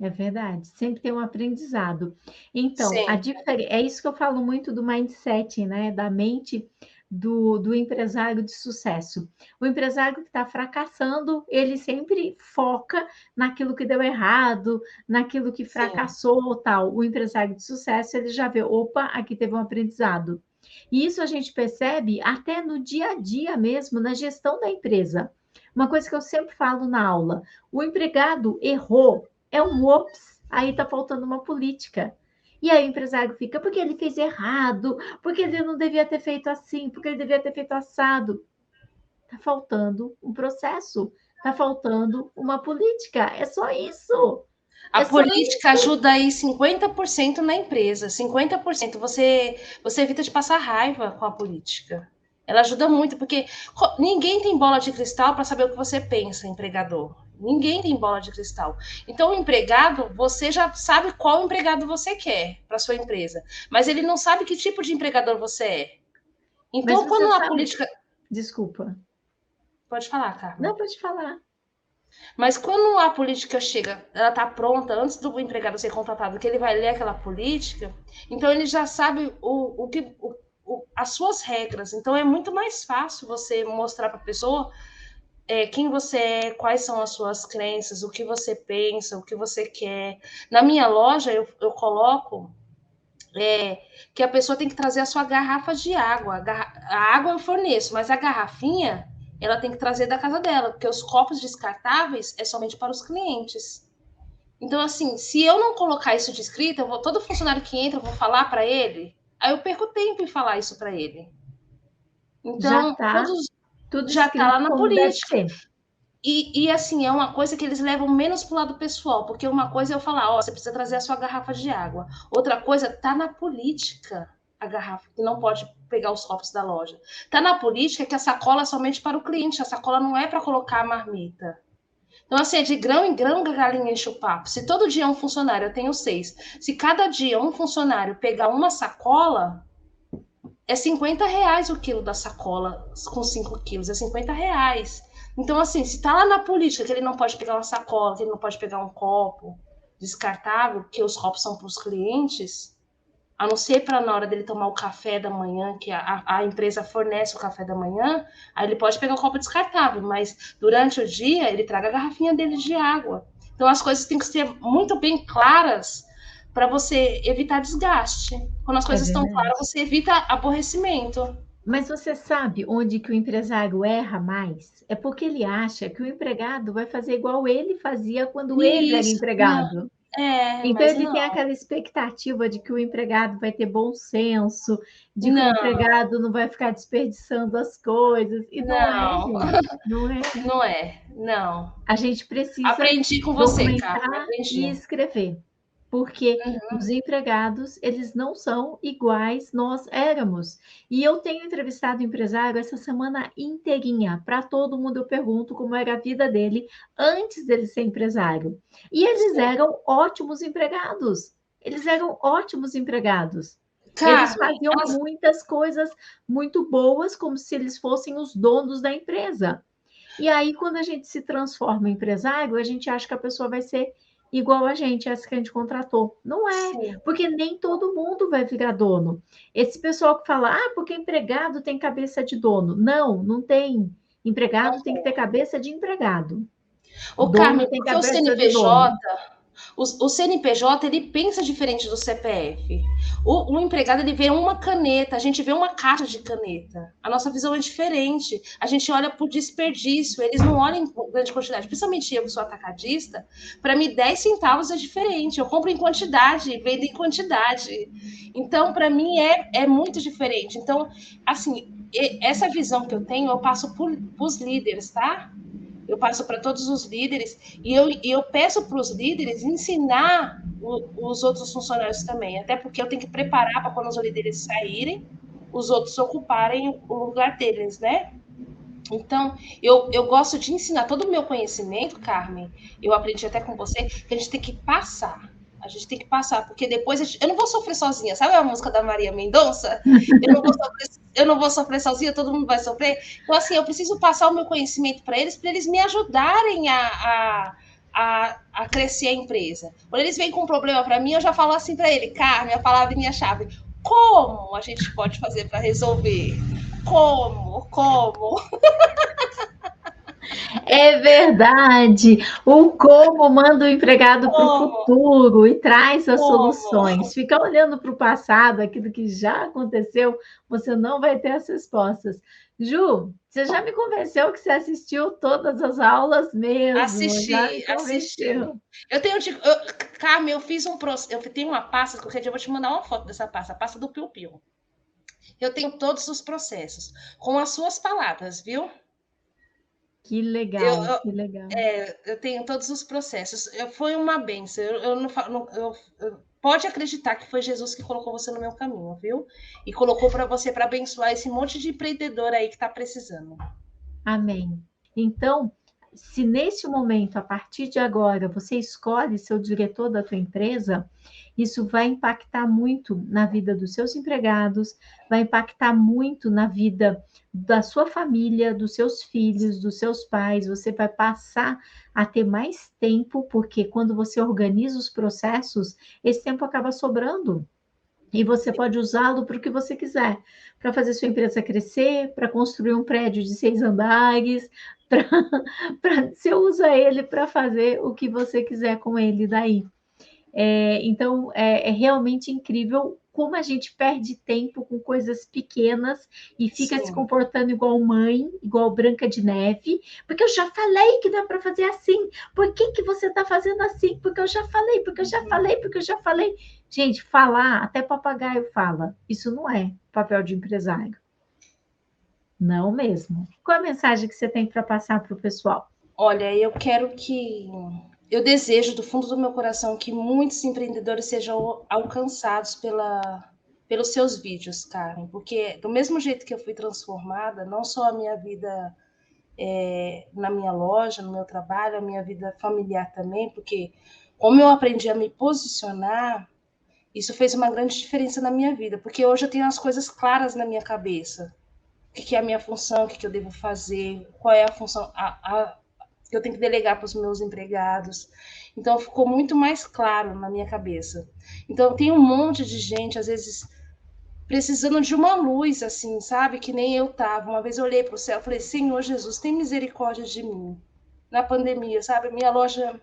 É verdade, sempre tem um aprendizado. Então, Sempre. é isso que eu falo muito do mindset, né? Da mente do empresário de sucesso. O empresário que está fracassando, ele sempre foca naquilo que deu errado, naquilo que Sim. fracassou, tal. O empresário de sucesso, ele já vê, opa, aqui teve um aprendizado. E isso a gente percebe até no dia a dia mesmo, na gestão da empresa. Uma coisa que eu sempre falo na aula: o empregado errou, é um ops, aí está faltando uma política. E aí o empresário fica, porque ele fez errado, porque ele não devia ter feito assim, porque ele devia ter feito assado. Está faltando um processo, está faltando uma política. É só isso. A É só política isso. ajuda aí 50% na empresa, 50%. Você evita de passar raiva com a política. Ela ajuda muito, porque ninguém tem bola de cristal para saber o que você pensa, empregador. Ninguém tem bola de cristal. Então, o empregado, você já sabe qual empregado você quer para sua empresa, mas ele não sabe que tipo de empregador você é. Mas Então, você quando a sabe, política. desculpa. Pode falar, Carmen. Não, pode falar. Mas quando a política chega, ela está pronta, antes do empregado ser contratado, que ele vai ler aquela política, então ele já sabe as suas regras. Então é muito mais fácil você mostrar para a pessoa quem você é, quais são as suas crenças, o que você pensa, o que você quer. Na minha loja, eu coloco que a pessoa tem que trazer a sua garrafa de água. A água eu forneço, mas a garrafinha ela tem que trazer da casa dela, porque os copos descartáveis é somente para os clientes. Então, assim, se eu não colocar isso de escrita, todo funcionário que entra, eu vou falar para ele, aí eu perco tempo em falar isso para ele. Já Então, está todos tudo já está lá escrito na como deve política. ser. Assim, é uma coisa que eles levam menos pro lado pessoal, porque uma coisa é eu falar, ó, você precisa trazer a sua garrafa de água. Outra coisa, tá na política a garrafa, que não pode pegar os copos da loja. Tá na política que a sacola é somente para o cliente, a sacola não é para colocar a marmita. Então, assim, é de grão em grão que a galinha enche o papo. Se todo dia um funcionário, eu tenho 6, se cada dia um funcionário pegar uma sacola, é R$ 50 o quilo da sacola com 5 quilos, é R$ 50. Então, assim, se tá lá na política que ele não pode pegar uma sacola, que ele não pode pegar um copo descartável, porque os copos são para os clientes, a não ser para na hora dele tomar o café da manhã, que a empresa fornece o café da manhã, aí ele pode pegar o copo descartável, mas durante o dia ele traga a garrafinha dele de água. Então as coisas têm que ser muito bem claras para você evitar desgaste. Quando as É coisas estão claras, verdade. você evita aborrecimento. Mas você sabe onde que o empresário erra mais? É porque ele acha que o empregado vai fazer igual ele fazia quando ele era Isso, não, empregado. Então mas ele não, tem aquela expectativa de que o empregado vai ter bom senso, de que o não, empregado não vai ficar desperdiçando as coisas, e não é, não, gente, não é. não é, não. A gente precisa Aprendi com você, Carmen, documentar e aprendi. escrever, porque Uhum. os empregados, eles não são iguais nós éramos. E eu tenho entrevistado empresário essa semana inteirinha, para todo mundo eu pergunto como era a vida dele antes dele ser empresário. E eles Sim. eram ótimos empregados. Eles eram ótimos empregados. Eles Carmen, faziam muitas coisas muito boas, como se eles fossem os donos da empresa. E aí, quando a gente se transforma em empresário, a gente acha que a pessoa vai ser igual a gente, essa que a gente contratou. Não é, sim. porque nem todo mundo vai virar dono. Esse pessoal que fala, porque empregado tem cabeça de dono. Não, não tem. Empregado tem que ter cabeça de empregado. Ô, Dono Carmen, tem porque o cabeça de CNPJ, dono. o CNPJ, ele pensa diferente do CPF. O empregado, ele vê uma caneta, a gente vê uma caixa de caneta. A nossa visão é diferente. A gente olha por desperdício, eles não olham em grande quantidade. Principalmente eu, que sou atacadista, para mim 10 centavos é diferente. Eu compro em quantidade, vendo em quantidade. Então, para mim, é muito diferente. Então, assim, essa visão que eu tenho, eu passo para os líderes, tá? Eu passo para todos os líderes e eu peço para os líderes ensinar os outros funcionários também, até porque eu tenho que preparar para quando os líderes saírem, os outros ocuparem o lugar deles, né? Então, eu gosto de ensinar todo o meu conhecimento, Carmen, eu aprendi até com você, que a gente tem que passar. A gente tem que passar, porque depois eu não vou sofrer sozinha. Sabe a música da Maria Mendonça? Eu não vou sofrer sozinha, todo mundo vai sofrer. Então, assim, eu preciso passar o meu conhecimento para eles me ajudarem a crescer a empresa. Quando eles vêm com um problema para mim, eu já falo assim para ele, Carmen, a palavrinha-chave. Como a gente pode fazer para resolver? Como? É verdade. O como manda o empregado para o Como? futuro e traz as Como? soluções. Ficar olhando para o passado, aquilo que já aconteceu, você não vai ter as respostas. Ju, você já me convenceu que você assistiu todas as aulas mesmo, já me Assisti. convenceu. Carmen, eu fiz um processo. Eu tenho uma pasta, qualquer dia eu vou te mandar uma foto dessa pasta, a pasta do Piu Piu. Eu tenho todos os processos, com as suas palavras, viu? Que Eu, legal, eu, que legal. eu tenho todos os processos. Foi uma benção. Eu não falo. Pode acreditar que foi Jesus que colocou você no meu caminho, viu? E colocou para você para abençoar esse monte de empreendedor aí que está precisando. Amém. Então, se nesse momento, a partir de agora, você escolhe seu diretor da tua empresa, isso vai impactar muito na vida dos seus empregados, vai impactar muito na vida da sua família, dos seus filhos, dos seus pais. Você vai passar a ter mais tempo, porque quando você organiza os processos, esse tempo acaba sobrando. E você pode usá-lo para o que você quiser, para fazer sua empresa crescer, para construir um prédio de 6 andares, você usa ele para fazer o que você quiser com ele daí. Então, é realmente incrível como a gente perde tempo com coisas pequenas e fica se Sim. comportando igual mãe, igual Branca de Neve, porque eu já falei que não é para fazer assim. Por que, que você está fazendo assim? Porque eu já falei, porque eu já falei, porque eu já falei. Gente, falar, até papagaio fala. Isso não é papel de empresário. Não mesmo. Qual a mensagem que você tem para passar para o pessoal? Olha, eu desejo do fundo do meu coração que muitos empreendedores sejam alcançados pelos seus vídeos, Karen, porque do mesmo jeito que eu fui transformada, não só a minha vida na minha loja, no meu trabalho, a minha vida familiar também, porque como eu aprendi a me posicionar, isso fez uma grande diferença na minha vida, porque hoje eu tenho as coisas claras na minha cabeça. O que é a minha função, o que eu devo fazer, qual é a função que eu tenho que delegar para os meus empregados. Então, ficou muito mais claro na minha cabeça. Então, tem um monte de gente, às vezes, precisando de uma luz, assim, sabe? Que nem eu estava. Uma vez eu olhei para o céu e falei, Senhor Jesus, tem misericórdia de mim. Na pandemia, sabe? Minha loja,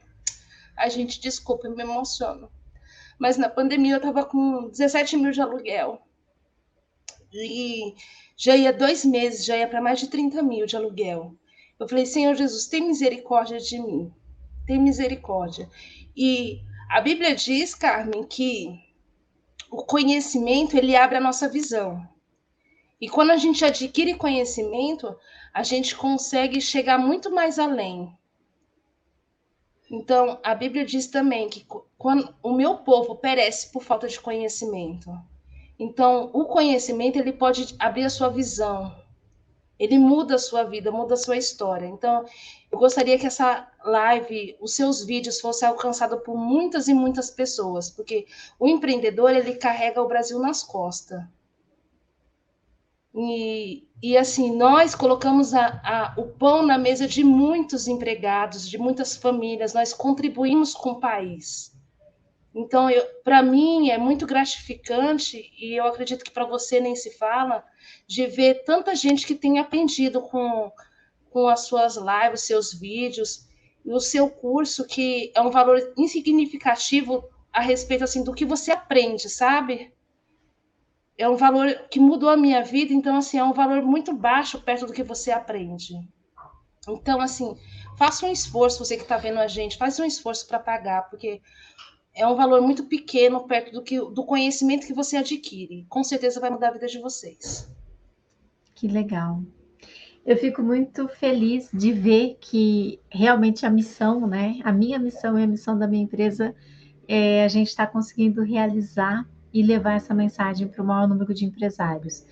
a gente, desculpa, eu me emociono. Mas na pandemia eu estava com 17 mil de aluguel. e já ia 2 meses, já ia para mais de 30 mil de aluguel. Eu falei, Senhor Jesus, tem misericórdia de mim, tem misericórdia. E a Bíblia diz, Carmen, que o conhecimento, ele abre a nossa visão. E quando a gente adquire conhecimento, a gente consegue chegar muito mais além. Então, a Bíblia diz também que quando o meu povo perece por falta de conhecimento. Então, o conhecimento, ele pode abrir a sua visão. Ele muda a sua vida, muda a sua história. Então, eu gostaria que essa live, os seus vídeos fossem alcançados por muitas e muitas pessoas, porque o empreendedor, ele carrega o Brasil nas costas. E assim, nós colocamos o pão na mesa de muitos empregados, de muitas famílias, nós contribuímos com o país. Então, para mim, é muito gratificante, e eu acredito que para você nem se fala, de ver tanta gente que tem aprendido com as suas lives, seus vídeos, e o seu curso, que é um valor insignificativo a respeito assim, do que você aprende, sabe? É um valor que mudou a minha vida, então, assim, é um valor muito baixo perto do que você aprende. Então, assim, faça um esforço, você que está vendo a gente, faça um esforço para pagar, porque é um valor muito pequeno perto do conhecimento que você adquire. Com certeza vai mudar a vida de vocês. Que legal. Eu fico muito feliz de ver que realmente a missão, né? A minha missão e a missão da minha empresa, a gente está conseguindo realizar e levar essa mensagem para o maior número de empresários.